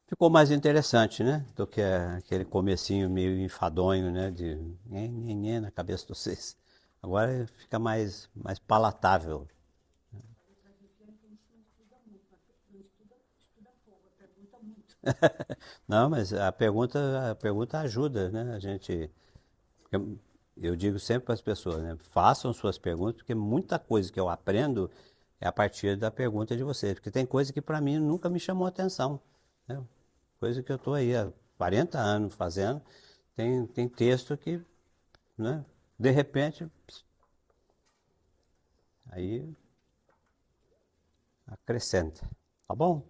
Ficou mais interessante, né? Do que aquele comecinho meio enfadonho, né? De nhê, na cabeça de vocês. Agora fica mais palatável. Não, mas a pergunta ajuda, né? Eu digo sempre para as pessoas, né? Façam suas perguntas, porque muita coisa que eu aprendo é a partir da pergunta de vocês. Porque tem coisa que para mim nunca me chamou atenção, né? Coisa que eu estou aí há 40 anos fazendo, tem texto que, né? De repente, aí acrescenta. Tá bom?